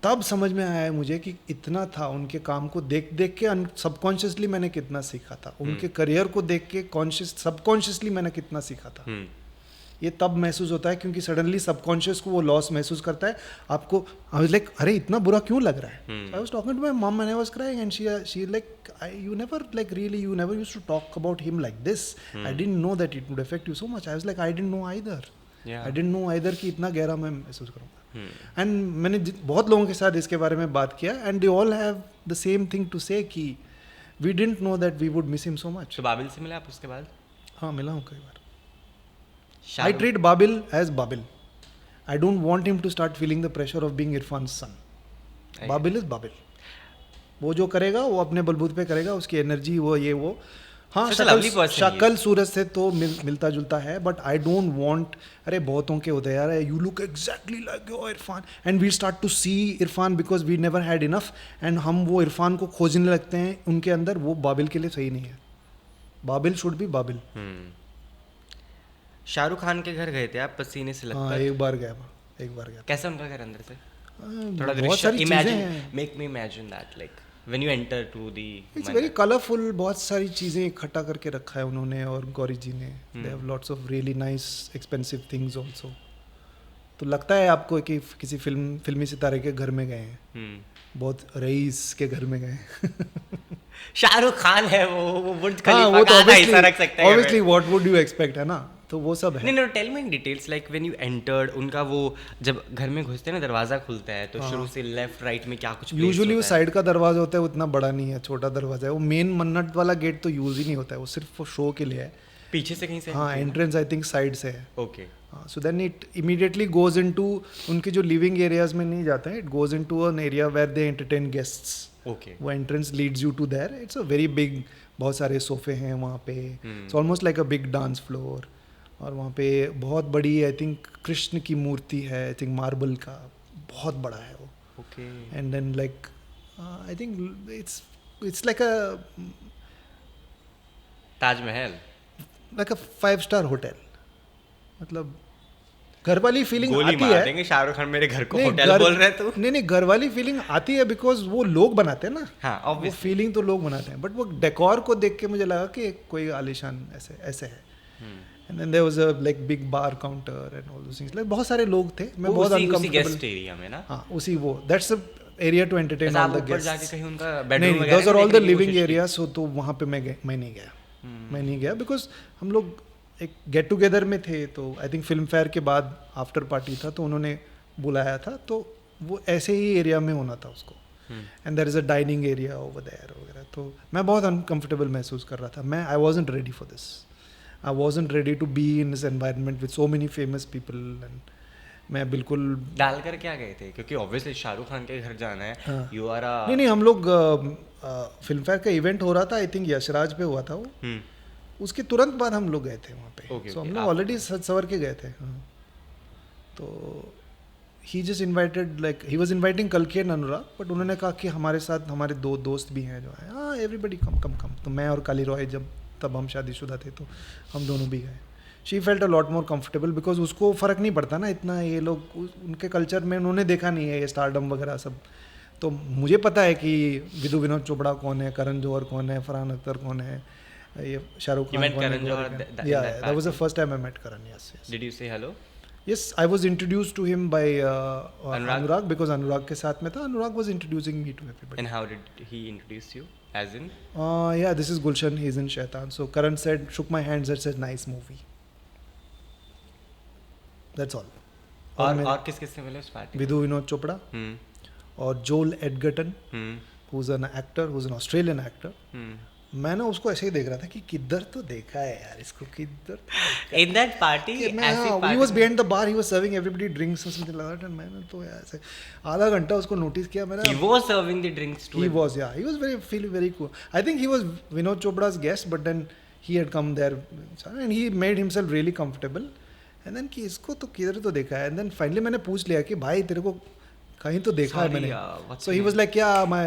तब समझ में आया है मुझे कि इतना था उनके काम को देख देख के, सबकॉन्शियसली मैंने कितना सीखा था, उनके करियर को देख के सबकॉन्शियसली मैंने कितना सीखा था। ये तब महसूस होता है क्योंकि सडनली सबकॉन्शियस को वो लॉस महसूस करता है आपको। आई वाज लाइक अरे इतना बुरा क्यों लग रहा है। I was talking to my mom and I was crying and she like you never like really you never used to talk about him like this, I didn't know that it would affect you so much. I was like I didn't know either, I didn't know either कि इतना गहरा मैं महसूस करूँगा। And मैंने बहुत लोगों के साथ इसके बारे में बात किया and they all have the same thing to say कि we didn't know that we would miss him so much. तो बाबिल से मिले आप उसके बाद? हाँ, मिला हूँ कई बार। I treat Babil as Babil. I don't want him to start feeling the pressure of being Irfan's son. Babil is Babil. वो जो करेगा वो अपने बलबूते पे करेगा, उसकी एनर्जी वो ये वो। हाँ, शक्ल सूरज से तो मिलता जुलता है, बट आई डोंट वांट, अरे बहुतों के होते हैं यार, you look exactly like your Irfan and we start to see Irfan because we never had enough, and हम वो इरफान को खोजने लगते हैं उनके अंदर। वो बाबिल के लिए सही नहीं है। Babil should be Babil. शाहरुख खान के घर गए थे आप पसीने से लगता है? एक बार गया। कैसा उनका घर अंदर से? थोड़ा बहुत सारी imagine, make me imagine that like when you enter to the, it's very colourful. बहुत सारी चीज़ें इकट्ठा करके रखा है उन्होंने और गौरी जी ने। They have lots of really nice expensive things also. तो लगता है आपको कि किसी फिल्मी सितारे के घर में गए हैं, बहुत रईस के घर में गए। शाहरुख खान है वो बुर्ज खलीफा का आधा हिस्सा रख सकता है। Obviously what would you expect, है ना। तो वो सब है। नहीं, tell me in details like when you entered उनका, वो जब घर में घुसते हैं ना, दरवाजा खुलता है तो शुरू से लेफ्ट राइट में क्या कुछ यूजुअली वो साइड का दरवाजा होता है, उतना बड़ा नहीं है, छोटा दरवाजा है। वो मेन मन्नत वाला गेट तो यूज ही नहीं होता है, वो सिर्फ वो शो के लिए है। पीछे से कहीं से? हाँ, एंट्रेंस आई थिंक साइड से है। Okay. So then it immediately goes into उनके जो लिविंग एरियाज में नहीं जाते हैं, it goes into an area where they entertain guests. Okay. वो entrance leads you to there. It's a very big, बहुत सारे सोफे हैं वहाँ पे। It's almost like a big dance floor. और वहाँ पे बहुत बड़ी आई थिंक कृष्ण की मूर्ति है, आई थिंक मार्बल का, बहुत बड़ा है वो। Okay. And then like I think it's like a Taj Mahal, like a five star hotel. मतलब घर वाली फीलिंग गोली आती मार है। देंगे शाहरुख खान मेरे घर को होटल बोल रहे तो। नहीं, घर वाली फीलिंग आती है बिकॉज वो लोग बनाते हैं ना। हाँ, वो फीलिंग तो लोग बनाते हैं, बट वो डेकोर को देख के मुझे लगा कि कोई आलिशान ऐसे है। And then there was a like big bar counter and all those things. Like बहुत सारे लोग थे। मैं बहुत उसी गेस्ट एरिया में ना। हाँ, उसी वो that's a area to entertain all the guests. जाके कहीं उनका बेडरूम वगैरह, those are all the living areas. So तो वहाँ पे मैं नहीं गया बिकॉज हम लोग एक गेट टुगेदर में थे। तो आई थिंक फिल्म फेयर के बाद आफ्टर पार्टी था, तो उन्होंने बुलाया था, तो वो ऐसे ही एरिया में होना था उसको। And there is a dining area over there वगैरह। तो मैं बहुत अनकंफर्टेबल महसूस कर रहा था। I wasn't ready for this. I wasn't ready to be in this environment with so many famous people. And मैं बिल्कुल डाल कर क्या गए थे, क्योंकि ऑब्वियसली शाहरुख खान के घर जाना है। हाँ। यू आर नहीं, हम लोग फिल्म फेयर का इवेंट हो रहा था, आई थिंक यशराज पे हुआ था वो। उसके तुरंत बाद हम लोग गए थे वहाँ पे। सो हम लोग ऑलरेडी सवर के गए थे। हाँ। तो he just invited, like he was inviting कल्कि एंड अनुराग, बट उन्होंने कहा कि हमारे साथ हमारे 2 दोस्त भी हैं जो हैं। हाँ, एवरीबडी कम। तो मैं और काली रॉय तब हम शादीशुदा थे, तो हम दोनों भी गए। She felt a lot more comfortable because उसको फ़र्क नहीं पड़ता ना इतना। ये लोग उनके कल्चर में उन्होंने देखा नहीं है ये स्टारडम वगैरह सब। तो मुझे पता है कि विदु विनोद चोपड़ा कौन है, करण जौहर कौन है, फरहान अख्तर कौन है, ये शाहरुख You खान met को Karan एक Johar bar at again. that- in Yeah, that that was the party? first time I met Karan. Yes, yes. Did you say hello? Yes, I was introduced to him by Anurag? Anurag because Anurag के साथ में था. Anurag was introducing me to everybody. And how did he introduce you? As in? Yeah, this is Gulshan. He's in Shaitan. So Karan said, shook my hands and said, nice movie. That's all. और किस किस से मिले उस party? Vidhu Vinod Chopra और जोल Edgerton, who's an actor, who's an Australian actor. मैं ना उसको ऐसे ही देख रहा था कि किधर तो देखा है यार इसको, किधर In that party, ऐसी he party was behind the bar, he was serving everybody drinks or something like that, and मैंने तो यार ऐसे आधा घंटा उसको नोटिस किया मैंने. He was serving the drinks too. He was, yeah, he was feeling very cool. I think he was Vinod Chopra's guest, but then he had come there and he made himself really comfortable. And then कि इसको तो किधर तो देखा है. And then finally मैंने पूछ लिया कि भाई तेरे को कहीं तो देखा है मैंने. So he was like, yeah, my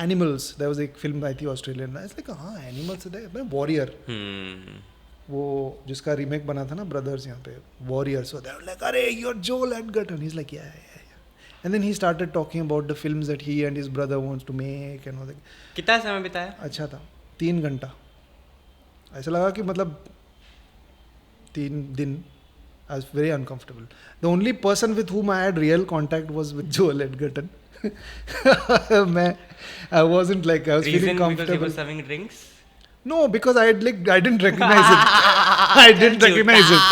Animals. There was एक फिल्म आई थी ऑस्ट्रेलियन. I was like, हाँ Animals है. मैं वॉरियर, वो जिसका रीमेक बना था ना ब्रदर्स यहाँ पे, warrior. So they were like, अरे you're Joel Edgerton. He's like, yeah. And then he started talking about the films that he and his brother wants to make and all that. कितना समय बिताया? अच्छा था, 3 घंटा. ऐसा लगा कि मतलब 3 दिन. I was very uncomfortable. The only person with whom I had real contact was with Joel Edgerton. I wasn't like, I was Reason feeling comfortable. because he was serving drinks? No, because I didn't recognize him. I didn't recognize him.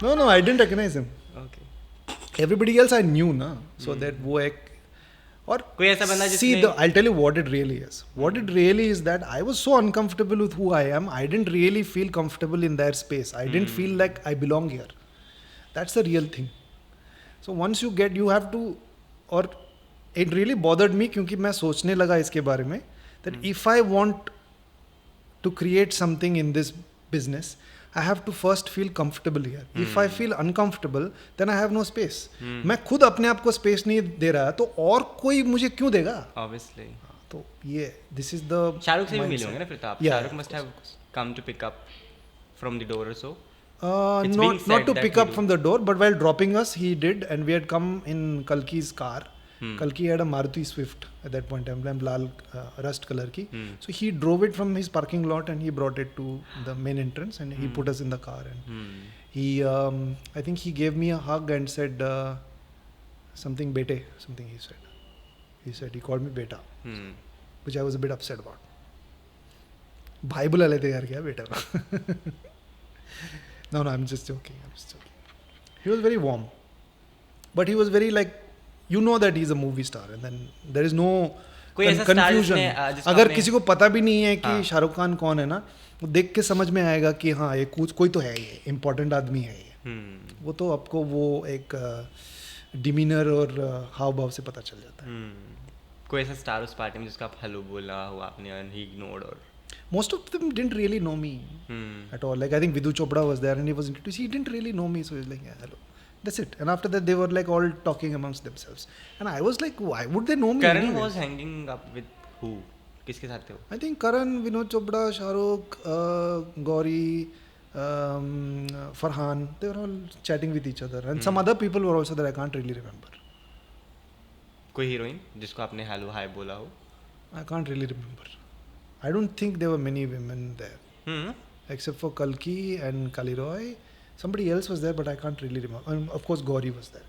No, I didn't recognize him. Okay. Everybody else I knew, na. So that वो एक और कोई ऐसा बंदा see, I'll tell you what it really is. What it really is that I was so uncomfortable with who I am. I didn't really feel comfortable in their space. I didn't feel like I belong here. That's the real thing. So once you have to, और it really bothered me क्योंकि मैं सोचने लगा इसके बारे में that if I want to create something in this business, I have to first feel comfortable here. If I feel uncomfortable, then I have no space. मैं खुद अपने आप को space नहीं दे रहा तो और कोई मुझे क्यों देगा? Obviously. तो ये this is the शाहरुख से भी मिले होंगे ना फिर तो आप? Yeah, Shahrukh must have come to pick up from the door or so. Not to pick up from the door, but while dropping us, he did, and we had come in Kalki's car. Kalki had a Maruti Swift at that point in time, lal rust color ki. So he drove it from his parking lot and he brought it to the main entrance and he put us in the car. And he, I think he gave me a hug and said something bete, something he said. He called me beta, which I was a bit upset about. भाई बुला लेते यार क्या बेटा. No, I'm just joking. He was very warm, but he was very like, you know that he's a movie star, and then there is no confusion. अगर किसी को पता भी नहीं है कि शाहरुख खान कौन है ना, वो देख के समझ में आएगा कि हाँ ये कोई तो है, ये इम्पोर्टेंट आदमी है ये. वो तो आपको वो एक डिमीनर और हाव भाव से पता चल जाता है. कोई ऐसा स्टार उस पार्टी में जिसका आप हेलो बोला हो आपने and he ignored or? Most of them didn't really know me at all. Like I think Vidhu Chopra was there and he was introduced. He didn't really know me, so he was like, yeah, hello. That's it. And after that, they were like all talking amongst themselves. And I was like, why would they know me? Karan anyways? was hanging up with who? किसके साथ थे वो? I think Karan, Vinod Chopra, Shahrukh, Gauri, Farhan, they were all chatting with each other. And some other people were also there. I can't really remember. कोई heroine जिसको आपने hello hi बोला हो? I can't really remember. I don't think there were many women there. Except for Kalki and Kaliroy. Somebody else was there, but I can't really remember. And of course, Gauri was there.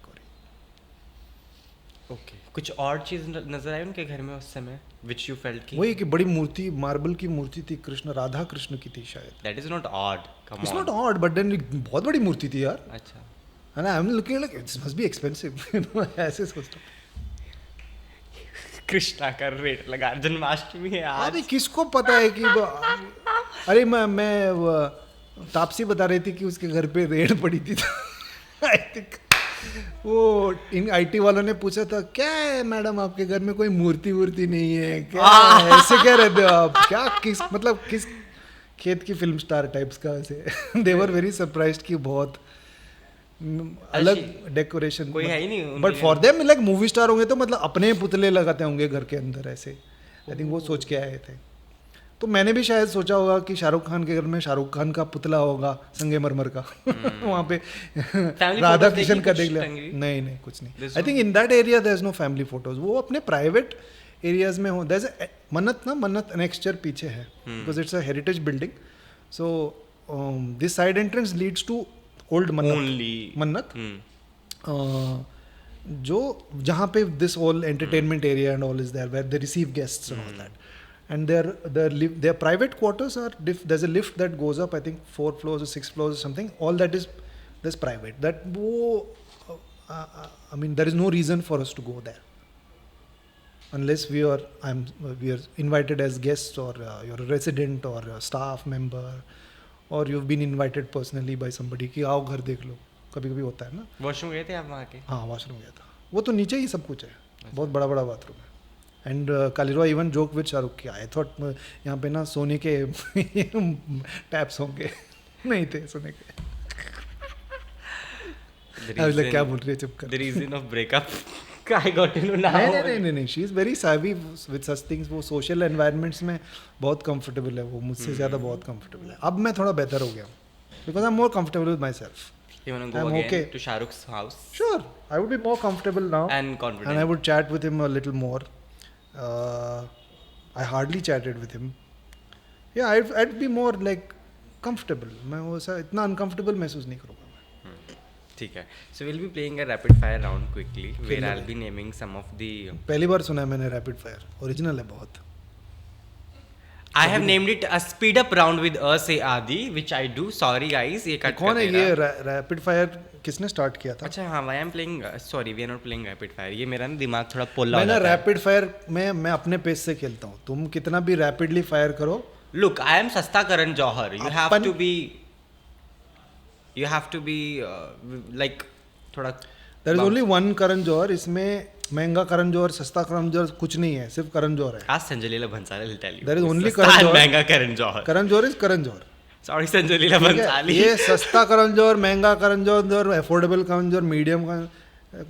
Okay. कुछ और चीज नजर आई उनके घर में उस समय which you felt कि वही कि बड़ी मूर्ति, मार्बल की मूर्ति थी, कृष्ण राधा कृष्ण की थी शायद. That is not odd. Come on. It's not odd, but then बहुत बड़ी मूर्ति थी यार. अच्छा. And I'm looking like it must be expensive. ऐसे सोचता हूँ. कृष्णा का रेट लगा, जन्माष्टमी है आज. अरे किसको पता है कि अरे मैं तापसी बता रही थी कि उसके घर पे रेड पड़ी थी. आई थिंक वो इन आईटी वालों ने पूछा था क्या है मैडम आपके घर में कोई मूर्ति वूर्ति नहीं है क्या? ऐसे क्या रहते हो आप? क्या किस खेत की फिल्म स्टार टाइप्स का ऐसे. दे वर वेरी सरप्राइज्ड कि बहुत अलग डेकोरेशन कोई है ही नहीं. But for them like movie star होंगे तो मतलब अपने पुतले लगाते होंगे घर के अंदर ऐसे. आई थिंक वो सोच के आए थे. तो मैंने भी शायद सोचा होगा कि शाहरुख खान के घर में शाहरुख खान का पुतला होगा संगमरमर का. वहाँ पे राधा कृष्ण का देख लिया. नहीं कुछ नहीं. I think in that area there is no family photos. वो अपने प्राइवेट एरियाज में हो, there's a मन्नत नेक्स्चर पीछे है, because it's a heritage building. So this side entrance leads to old Mannat, जो जहाँ पे this all entertainment area and all is there, where they receive guests and all that. And their private quarters are there's a lift that goes up, I think 4 floors or 6 floors or something. All that is this private. That I mean, there is no reason for us to go there unless we are invited as guests, or you're a resident or a staff member, or you've been invited personally by somebody कि आओ घर देख लो. कभी कभी होता है ना. Washroom गए थे आप वहाँ के? हाँ, वॉशरूम गया था. वो तो नीचे ही सब कुछ है, बहुत बड़ा बड़ा बाथरूम है. एंड कालिरवा इवन जोक विद शाहरुख की, आई थॉट यहाँ पे ना सोने के टैप्स होंगे. नहीं थे सोने के. क्या बोल रही है, चुप कर. The reason of breakup I got to know now. नहीं, she is very savvy with such things. वो सोशल एनवायरनमेंट्स में बहुत कंफर्टेबल है, वो मुझसे ज़्यादा बहुत कंफर्टेबल है. अब मैं थोड़ा बेहतर हो गया हूँ, because I am more comfortable with my self. You want to go again to Shahrukh's house? Sure, I would be more comfortable now and confident, and I would chat with him a little more. I hardly chatted with him. Yeah, I'd be more like comfortable. मैं वो ऐसा इतना uncomfortable महसूस नहीं करूँगा. ठीक है. So we'll be playing a rapid fire round quickly, where I'll be naming some of the. पहली बार सुना है मैंने rapid fire. Original है बहुत. I have named it a speed up round with a say आदि, which I do. Sorry guys, ये cut कौन है ये rapid fire? किसने स्टार्ट किया था? अच्छा हाँ, why I'm playing. Sorry, we are not playing rapid fire. ये मेरा ना दिमाग थोड़ा पोला हो जाता है. मैं ना rapid fire में मैं अपने पेस से खेलता हूँ. तुम कितना भी rapidly fire करो. Look, I am सस्ता Karan Johar. You have to be like थोड़ा. There is only one Karan Johar. इसमें महंगा करण जौहर, सस्ता करण जौहर कुछ नहीं है, सिर्फ करण जौहर है. आज Sanjay Leela Bhansali will tell you. There is only Karan Johar. महंगा करण जौहर. करण जौहर is करण जौहर. Sorry संजय लीला भंसाली. ये सस्ता करण जौहर, महंगा करण जौहर, अफोर्डेबल करण जौहर, मीडियम का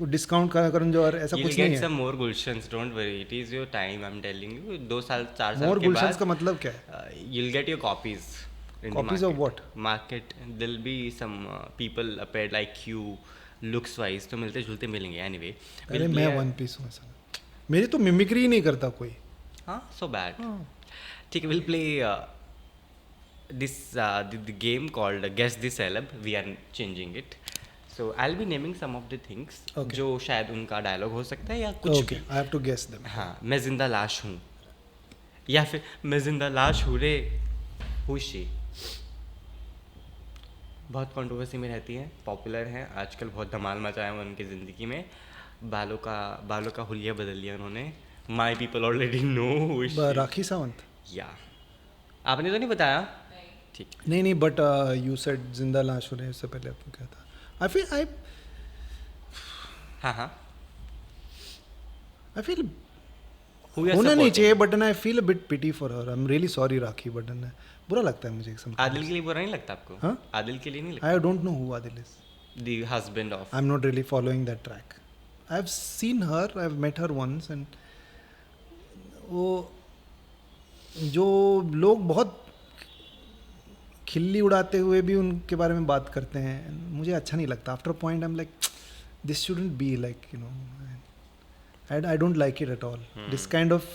डिस्काउंट करण जौहर, ऐसा कुछ नहीं है. You'll get some more Gulshans, don't worry. It is your time, I'm telling you. 2 साल 4 साल more के बाद. Gulshans का मतलब क्या है? You'll get your copies. Copies of what? Market. There'll be some people appeared like you, looks wise. तो मिलते जुलते मिलेंगे anyway. अरे मैं वन पीस हूँ ऐसा. मेरी तो मिमिक्री ही नहीं करता कोई. हाँ, so bad. ठीक है, we'll play this the game called Guess the Celeb. We are changing it. So I'll be naming some of the things जो शायद उनका डायलॉग हो सकता है या कुछ भी. I have to guess them. हाँ, मैं जिंदा लाश हूँ, या फिर मैं जिंदा लाश हूँ रे, हुशी. बहुत कंट्रोवर्सी में रहती है, पॉपुलर है आजकल, बहुत धमाल मचाया है उनकी ज़िंदगी में. बालों का हुलिया बदल लिया उन्होंने. My people already know. Rakhi Sawant. या आपने तो नहीं बताया? ठीक. नहीं बट यू सेड जिंदा लाश होने उससे पहले आपको क्या था? आई फील होना नहीं चाहिए, but I feel a bit pity for her. I am really sorry Rakhi, but बुरा लगता है मुझे. आदिल के लिए बुरा नहीं लगता आपको? हाँ, आदिल के लिए नहीं लगता. I don't know who Adil is. The husband of. I am not really following that track. I have seen her, I have met her once, and वो जो लोग बहुत खिल्ली उड़ाते हुए भी उनके बारे में बात करते हैं, मुझे अच्छा नहीं लगता. After a point I am like this shouldn't be like, you know, I don't like it at all. This kind of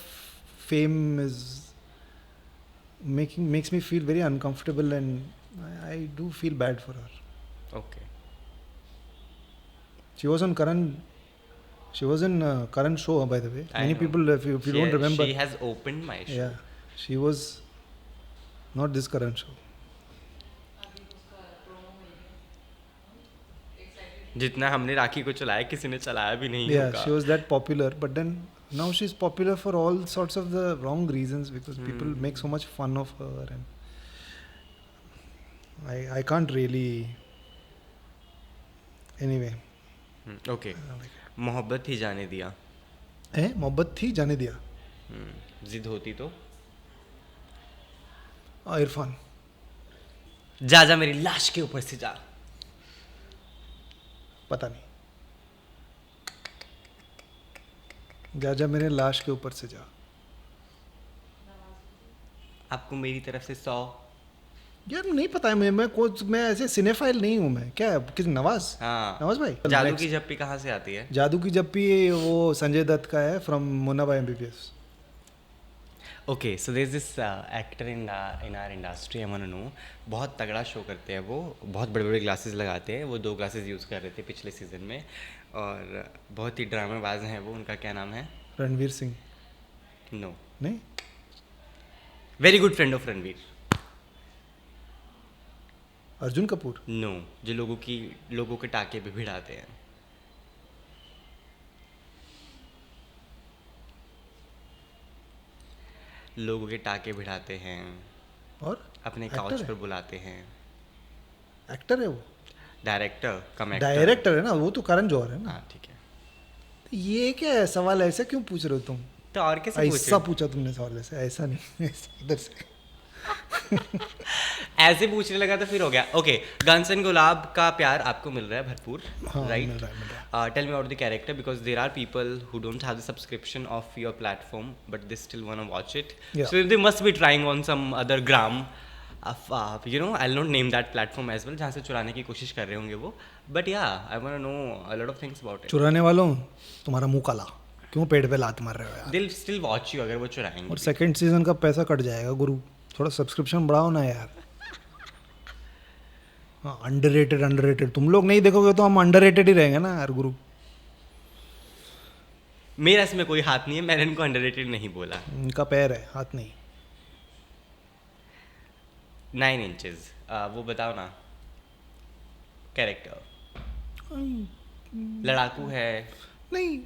fame is makes me feel very uncomfortable, and I do feel bad for her. Okay. She was in Karan's show, by the way. Many people, if you don't remember, she has opened my show. Yeah, she was not this Karan show. जितना हमने राखी को चलाया, किसी ने चलाया भी नहीं होगा. Yeah, she was that popular, but then now she's popular for all sorts of the wrong reasons, because people make so much fun of her, and I can't really. Anyway. Okay. मोहब्बत ही जाने दिया. मोहब्बत थी जाने दिया. जिद होती तो. इरफान. जा मेरी लाश के ऊपर से जा. पता नहीं. जा मेरे लाश के ऊपर से जा. आपको मेरी तरफ से 100. यार नहीं पता है मुझे. मैं ऐसे सिनेफाइल नहीं हूँ. मैं क्या किस नवाज. हाँ, नवाज भाई. जादू की जप्पी कहाँ से आती है? जादू की जप्पी वो संजय दत्त का है, from Munna Bhai MBBS. Okay so there is this actor in our industry, I want to know, बहुत तगड़ा शो करते हैं वो, बहुत बड़े बड़े ग्लासेस लगाते हैं वो, 2 ग्लासेस यूज़ कर रहे थे पिछले सीजन में, और बहुत ही ड्रामेबाज हैं वो, उनका क्या नाम है? रणवीर सिंह? नो, नहीं, very good friend of Ranveer. Arjun Kapoor? No, जो लोगों के टाके पे भिड़ाते हैं। लोगों के टाके भिड़ाते हैं और अपने एक्टर काउच है? पर बुलाते हैं। एक्टर है वो? डायरेक्टर कम एक्टर। डायरेक्टर है ना वो, तो करण जौहर है ना। हाँ ठीक है। तो ये क्या है सवाल, ऐसा क्यों पूछ रहे हो तुम? तो और कैसे ऐसा पूछे? पूछा तुमने सवाल, ऐसे ऐसा नहीं ऐसा इधर से। ऐसे पूछने लगा तो फिर हो गया। ओके, गन्स एंड गुलाब का प्यार आपको मिल रहा है भरपूर, हाँ, राइट? मिल रहा है। Tell me about the character, because there are people who don't have the subscription of your platform but they still want to watch it, Yeah. So they must be trying on some other gram, you know, I will not name that platform as well, जहाँ से चुराने की कोशिश कर रहे होंगे वो, but yeah I want to know a lot of things about it. चुराने वालों, तुम्हारा मुंह काला, क्यों पेट पे लात मार रहे हो यार? दिल स्टिल वॉच यू अगर वो चुराएंगे। और सेकंड सीजन का पैसा कट जाएगा गुरु, थोड़ा सब्सक्रिप्शन बढ़ाओ ना यार। हाँ, अंडररेटेड तुम लोग नहीं देखोगे तो हम अंडररेटेड ही रहेंगे ना यार गुरु। मेरा इसमें कोई हाथ नहीं है, मैंने इनको अंडररेटेड नहीं बोला। उनका पैर है, हाथ नहीं। 9 इंचेस, वो बताओ ना कैरेक्टर। लड़ाकू है? नहीं,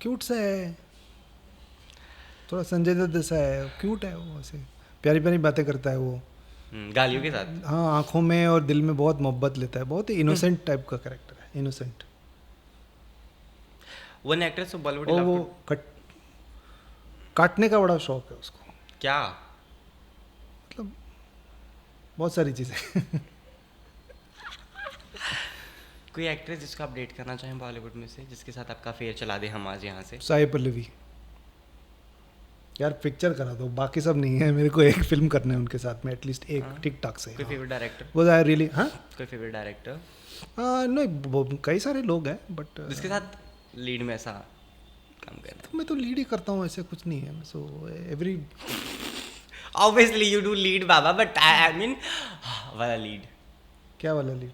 क्यूट सा है, थोड़ा संजय दत्त सा है, क्यूट है वो, ऐसे प्यारी प्यारी बातें करता है वो। गालियों के साथ? हाँ, आंखों में और दिल में बहुत मोहब्बत लेता है, बहुत ही इनोसेंट टाइप का कैरेक्टर है, innocent. One actress of Bollywood और वो काटने का बड़ा शौक है उसको, क्या? मतलब बहुत सारी चीज़ें। कोई एक्ट्रेस जिसको आप डेट करना चाहें बॉलीवुड में से, जिसके साथ आपका फेयर चला दे हम आज यहाँ से? साई पल्लवी यार, पिक्चर करा दो, बाकी सब नहीं है, मेरे को एक फिल्म करना है उनके साथ में, एटलीस्ट एक ठीक ठाक से। कोई फेवरेट डायरेक्टर? वो आई रियली, हाँ, कोई फेवरेट डायरेक्टर? नहीं, कई सारे लोग हैं बट जिसके साथ लीड में ऐसा काम करना? मैं तो लीड ही करता हूँ, ऐसे कुछ नहीं है। So every obviously you do lead Baba, but I mean वाला लीड। क्या वाला लीड?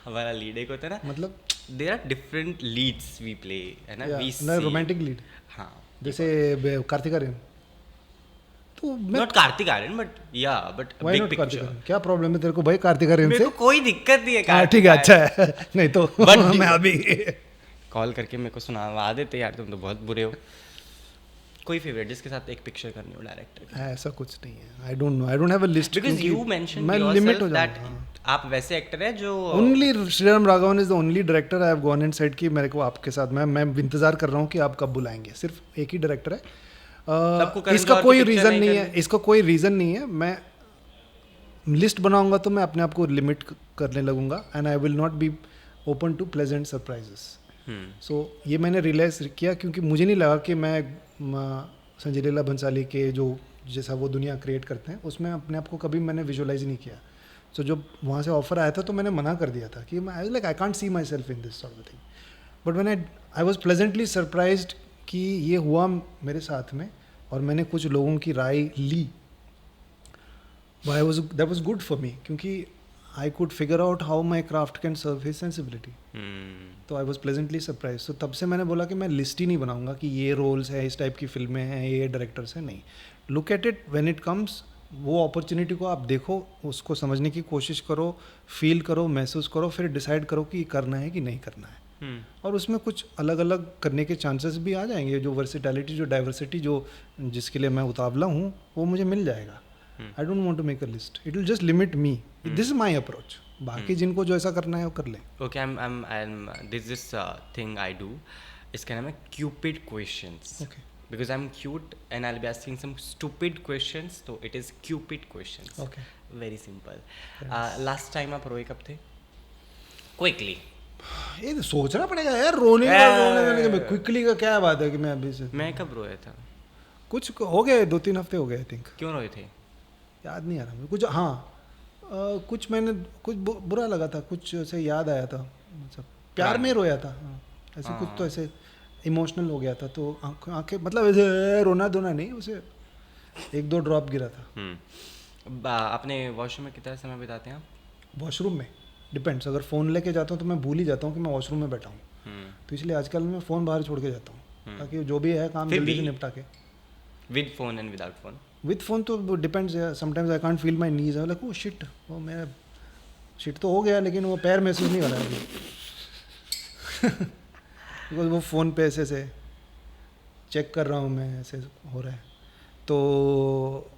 वाला लीड एक होता है ना, मतलब there are different leads we play, है ना, वी ना रोमांटिक लीड, हाँ, जैसे कार्तिक आर्यन। तो मैं not Kartik Aaryan but yeah but why big not Kartik picture. Aaryan? क्या प्रॉब्लम है तेरे को भाई कार्तिक आर्यन मेरे से? को कोई दिक्कत नहीं है हाँ कार्तिक ठीक है, अच्छा आर्यन। है। नहीं तो But मैं अभी कॉल करके मेरे को सुनावा देते यार, तुम तो बहुत बुरे हो। कोई फेवरेट जिसके साथ एक पिक्चर करनी हो डायरेक्टर? ऐसा कुछ नहीं है, आई don't no, I don't have a list, because you mention मैं लिमिट हो दैट जाऊंगा। आप वैसे एक्टर है जो only Shriram Raghavan is the only director I have gone and said कि मेरे को आपके साथ, मैं इंतजार कर रहा हूँ कि आप कब बुलाएंगे। सिर्फ एक ही डायरेक्टर है, सबको करण इसका जौहर की कोई picture रीज़न नहीं नहीं है, करनी। इसका कोई रीज़न नहीं है। मैं लिस्ट बनाऊंगा तो मैं अपने आप को लिमिट करने लगूंगा, and I will not be open to pleasant surprises. So ये मैंने रियलाइज किया, क्योंकि मुझे नहीं लगा कि मैं संजय लीला भंसाली के जो जैसा वो दुनिया क्रिएट करते हैं उसमें अपने आप को कभी मैंने विजुअलाइज नहीं किया। सो जब वहाँ से ऑफर आया था तो मैंने मना कर दिया था कि I like I can't see my self in this sort of thing, but when I was pleasantly surprised कि ये हुआ मेरे साथ में और मैंने कुछ लोगों की राय ली, that was good for me, क्योंकि I could figure out how my craft can serve his sensibility. तो आई वॉज प्लेजेंटली सरप्राइज। तो तब से मैंने बोला कि मैं लिस्ट ही नहीं बनाऊंगा कि ये रोल्स है, इस टाइप की फिल्में हैं, ये डायरेक्टर्स हैं, नहीं। Look at it when it comes, वो अपॉर्चुनिटी को आप देखो, उसको समझने की कोशिश करो, फील करो, महसूस करो, फिर डिसाइड करो कि करना है कि नहीं करना है। और उसमें कुछ अलग अलग करने के चांसेस भी आ जाएंगे, जो वर्सिटैलिटी, जो डाइवर्सिटी, जो जिसके लिए मैं उतावला हूँ, वो मुझे मिल जाएगा। I don't want to make a list, it will just limit me, this is my approach. बाकी जिनको जो ऐसा करना है वो कर लें। Okay, I am this thing I do, इसका नाम है cupid questions. Okay, because I'm cute and I'll be asking some stupid questions, so it is cupid questions. Okay. Very simple. Last time आप रोए कब थे? Quickly. ये तो सोचना पड़ेगा यार, रोने का क्विकली का क्या बात है कि मैं अभी से। मैं कब रोया था? कुछ हो गए, 2-3 हफ्ते हो गए आई थिंक। क्यों रोए थे? याद नहीं आ रहा मुझे कुछ। हाँ, कुछ मैंने कुछ बुरा लगा था, कुछ ऐसे याद आया था, मतलब प्यार में रोया था। हाँ, ऐसे कुछ तो ऐसे इमोशनल हो गया था, तो आंखें मतलब ऐसे रोना धोना नहीं, उसे 1-2 ड्रॉप गिरा था। अपने वॉशरूम में कितना समय बिताते हैं आप? वॉशरूम में डिपेंड्स, अगर फ़ोन लेके जाता हूँ तो मैं भूल ही जाता हूँ कि मैं वॉशरूम में बैठा हूँ, तो इसलिए आजकल मैं फ़ोन बाहर छोड़ के जाता हूँ ताकि जो भी है काम फिर जल्दी भी? से निपटा के। With phone and without phone? With phone तो depends, sometimes I can't feel my knees, like oh shit, वो मेरा शिट तो हो गया लेकिन वो पैर महसूस नहीं हो रहा है अभी बिकॉज वो फ़ोन पे ऐसे से चेक कर रहा हूँ मैं, ऐसे हो रहा है, तो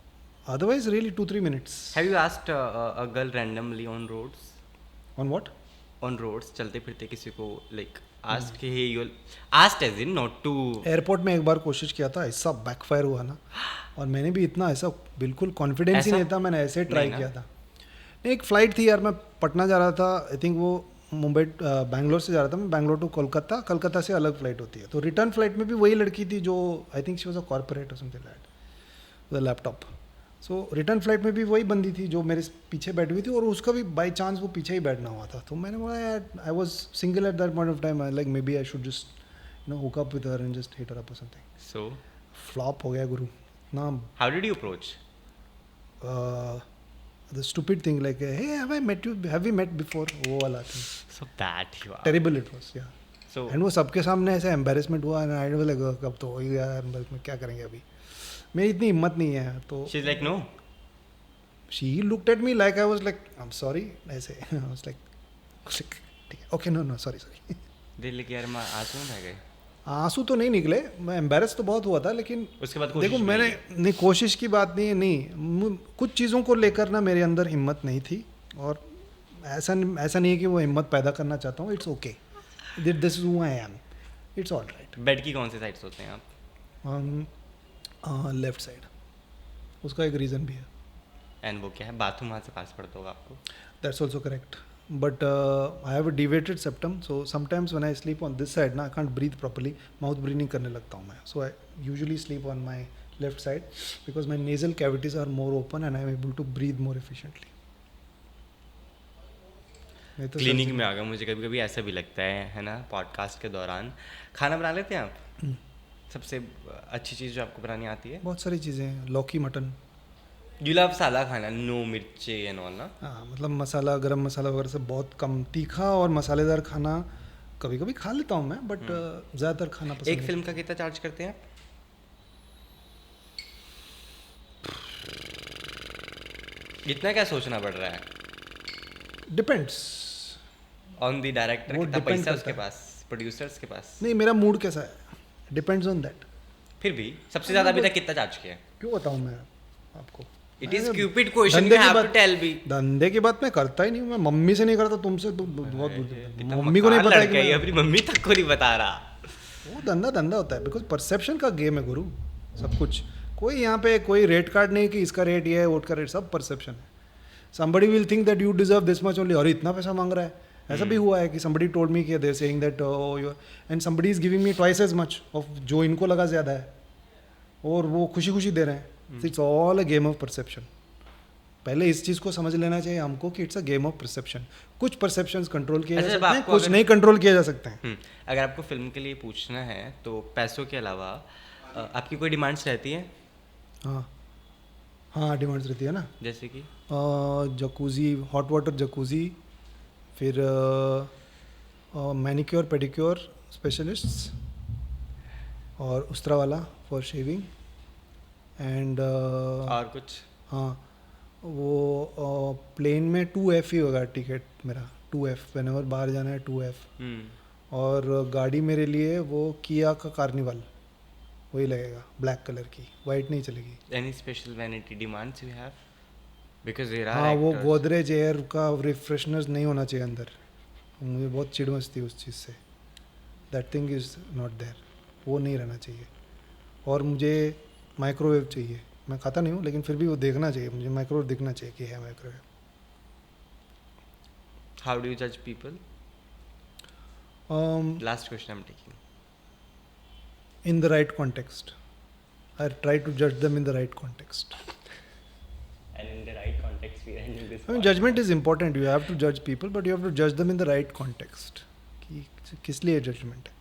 otherwise really 2-3 minutes. Have you asked a girl randomly on roads? On what? On roads चलते फिरते किसी को, लाइक आस्क्ड कि hey you, asked as in not to? Airport में एक बार कोशिश किया था, ऐसा बैकफायर हुआ ना, और मैंने भी इतना ऐसा बिल्कुल कॉन्फिडेंस ही ऐसा? नहीं था, मैंने ऐसे ट्राई नहीं ना? किया था। नहीं, एक फ़्लाइट थी यार, मैं पटना जा रहा था, आई थिंक वो मुंबई बैंगलोर से जा रहा था मैं, बैंगलोर टू कोलकाता, कलकत्ता से अलग फ़्लाइट होती है, तो रिटर्न फ़्लाइट में भी वही लड़की थी जो I think she was a corporate और something that, the laptop. So return flight में भी वही बंदी थी जो मेरे पीछे बैठी हुई थी, और उसका भी बाई चांस वो पीछे ही बैठना हुआ था, तो मैंने बोला यार, I was single at that point of time, I like maybe I should just hook up with her and just hit her up और समथिंग। सो फ्लॉप हो गया गुरु ना। How did you approach? The stupid thing like, hey have I met you, have we met before, वो वाला thing, so that you are terrible it was, yeah. So and वो सबके सामने ऐसे एम्बेरसमेंट हुआ, एंड आई वाज लाइक कब तो हो ही गया एम्बेरसमेंट, क्या करेंगे अभी, मेरी इतनी हिम्मत नहीं है, तो she is like no? she looked at me like I was like I'm sorry, ऐसे I was like ठीक है, okay no sorry दिल लेके यार मैं आंसू में बह गए? आंसू तो नहीं निकले, मैं एम्बेरस तो बहुत हुआ था, लेकिन उसके बाद कोशिश देखो भी मैंने नहीं नहीं, कोशिश की बात नहीं है, नहीं, कुछ चीज़ों को लेकर ना मेरे अंदर हिम्मत नहीं थी, और ऐसा नहीं है कि वो हिम्मत पैदा करना चाहता हूँ, it's okay, this is who I am, it's all right. Bed की कौन सी साइड सोते हैं आप? लेफ्ट साइड, उसका एक रीज़न भी है। एंड वो क्या है? बाथरूम वहाँ से पास पड़ता होगा आपको? That's also correct. But I have a deviated septum, so sometimes when I sleep on this side, na, I can't breathe properly. Mouth breathing करने लगता हूँ मैं. So I usually sleep on my left side because my nasal cavities are more open and I am able to breathe more efficiently. Clinic में आ गया, मुझे कभी कभी ऐसा भी लगता है ना, पॉडकास्ट के दौरान। खाना बना लेते हैं आप? सबसे अच्छी चीज़ जो आपको बनानी आती है? बहुत सारी चीज़ें हैं, लौकी मटन। यू लव सादा खाना, नो मिर्चे एंड ऑल ना? हाँ, मतलब मसाला, गरम मसाला वगैरह से बहुत कम, तीखा और मसालेदार खाना कभी कभी खा लेता हूँ मैं, बट ज़्यादातर खाना पसंद एक फिल्म का कितना चार्ज करते हैं आप? इतना क्या सोचना पड़ रहा है? डिपेंड्स ऑन द डायरेक्टर, वो कितना depend पैसा करता उसके है। पास, प्रोड्यूसर्स के पास? नहीं, मेरा मूड कैसा है, डिपेंड्स ऑन दैट। फिर भी सबसे ज़्यादा अभी तक कितना चार्ज किया है? क्यों बताऊँ मैं आपको? इट इज क्यूपिड क्वेश्चन, धंधे यू की हैव टू बात, टेल मी। धंधे की बात मैं करता ही नहीं हूँ, मैं मम्मी से नहीं करता, तुमसे तो बहुत कितना मम्मी को नहीं मकान पता है लड़का है, कि अपनी मम्मी तक को नहीं बता रहा। वो धंधा होता है, बिकॉज परसेप्शन का गेम है गुरु, सब कुछ। कोई यहाँ पे कोई रेट कार्ड नहीं कि इसका रेट ये है, वोट का रेट, सब परसेप्शन है। somebody will think that you deserve this much only, और इतना पैसा मांग रहा है। ऐसा भी हुआ है कि somebody told me कि they're saying that oh you, and somebody is giving me twice as much of जो इनको लगा ज़्यादा है, और वो खुशी खुशी दे रहे हैं। It's all a game of perception. पहले इस चीज़ को समझ लेना चाहिए हमको कि it's a game of perception. कुछ परसेप्शंस कंट्रोल किए जा सकते हैं, कुछ नहीं कंट्रोल किए जा सकते हैं। अगर आपको फिल्म के लिए पूछना है तो पैसों के अलावा आपकी कोई डिमांड्स रहती हैं? हाँ, डिमांड्स रहती है ना, जैसे कि जकूज़ी, हॉट वाटर जकूज़ी, फिर मैनिक्योर पेडिक्योर स्पेशलिस्ट्स, और उस्तरा वाला फॉर शेविंग, एंड और कुछ? हाँ, वो प्लेन में 2F ही होगा टिकट मेरा, 2F, व्हेनेवर बाहर जाना है 2F। और गाड़ी मेरे लिए वो किया का कार्निवल, वही लगेगा, ब्लैक कलर की, वाइट नहीं चलेगी। Any special vanity demands you have? Because there are हाँ, वो गोदरेज एयर का रिफ्रेशनर्स नहीं होना चाहिए अंदर, मुझे बहुत चिढ़ मचती है उस चीज़ से। That thing is not there, वो नहीं रहना चाहिए। और मुझे माइक्रोवेव चाहिए, मैं खाता नहीं हूँ लेकिन फिर भी वो देखना चाहिए, मुझे माइक्रोवेव दिखना चाहिए कि है माइक्रोवेव। हाउ डू यू जज people? Last question I am taking. In the right context. I try to judge them in the right context. And in the right context, we are ending this. I mean, judgment is important. You have to judge people, but you have to judge them in the right context. कि किस लिए judgment है?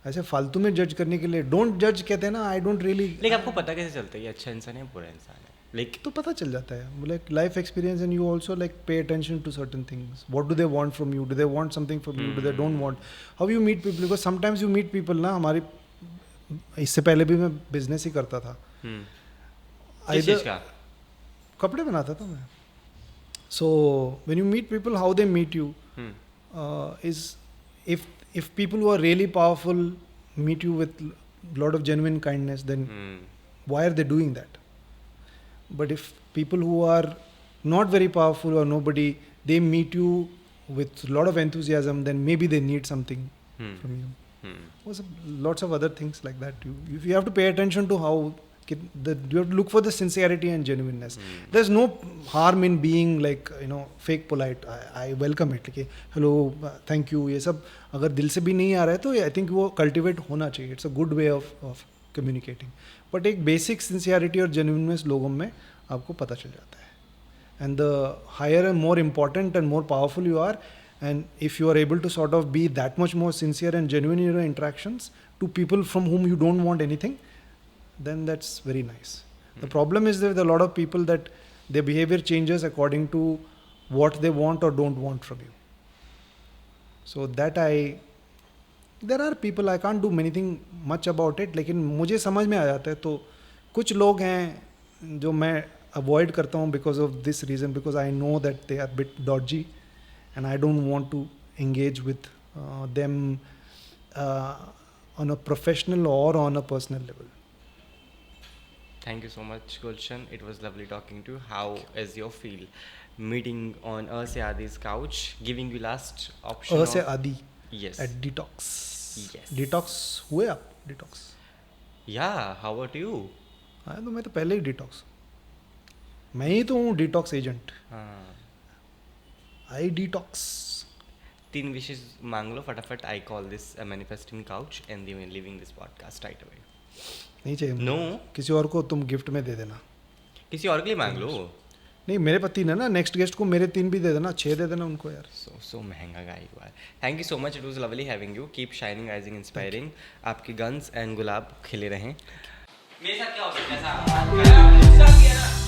ऐसे फालतू में जज करने के लिए डोंट जज कहते हैं ना, आई डोंट रियली। लेकिन आपको पता कैसे चलता है ये अच्छा इंसान है बुरा इंसान है? लाइक तो पता चल जाता है, like life experience, and you also like pay attention to certain things. What do they want from you, do they want something from you, do they don't want, how you meet people. Because sometimes you meet people ना, हमारी इससे पहले भी मैं business ही करता था. किस चीज़ का? कपड़े बनाता था मैं. So when you meet people, how they meet you is if people who are really powerful meet you with lot of genuine kindness, then why are they doing that? But if people who are not very powerful or nobody, they meet you with lot of enthusiasm, then maybe they need something from you. Also, lots of other things like that. You have to pay attention to how you have to look for the sincerity and genuineness. There's no harm in being like, fake polite. I welcome it. Like, hello, thank you. ये सब अगर दिल से भी नहीं आ रहा है तो I think वो cultivate होना चाहिए. It's a good way of communicating. But एक basic sincerity और genuineness लोगों में आपको पता चल जाता है. And the higher and more important and more powerful you are, and if you are able to sort of be that much more sincere and genuine in your interactions to people from whom you don't want anything, then that's very nice. The problem is that a lot of people that their behavior changes according to what they want or don't want from you. So that there are people, I can't do anything much about it, लेकिन मुझे समझ में आ जाता है. तो कुछ लोग हैं जो मैं avoid करता हूँ because of this reason, because I know that they are bit dodgy and I don't want to engage with them on a professional or on a personal level. Thank you so much, Gulshan. It was lovely talking to you. How is your feel meeting on Se Adi's couch, giving you last option? Se Adi. Yes. At DeTalks. Yes. DeTalks हुए आप? DeTalks. Yeah. How about you? हाँ तो मैं तो पहले ही DeTalks. मैं ही तो हूँ DeTalks agent. I detox. 3 wishes मांग लो फटाफट. I call this a manifesting couch and then we're leaving this podcast right away. नहीं चाहिए. No. किसी और को तुम गिफ्ट में दे देना. किसी और के लिए मांग लो. नहीं, मेरे पति ने ना नेक्स्ट गेस्ट को मेरे 3 भी दे देना, 6 दे देना उनको यार. So महंगा गाय हुआ है. Thank you so much. It was lovely having you. Keep shining, rising, inspiring. आपकी गन्स एंड गुलाब खिले रहें. मेरे साथ क्या हो सकता है?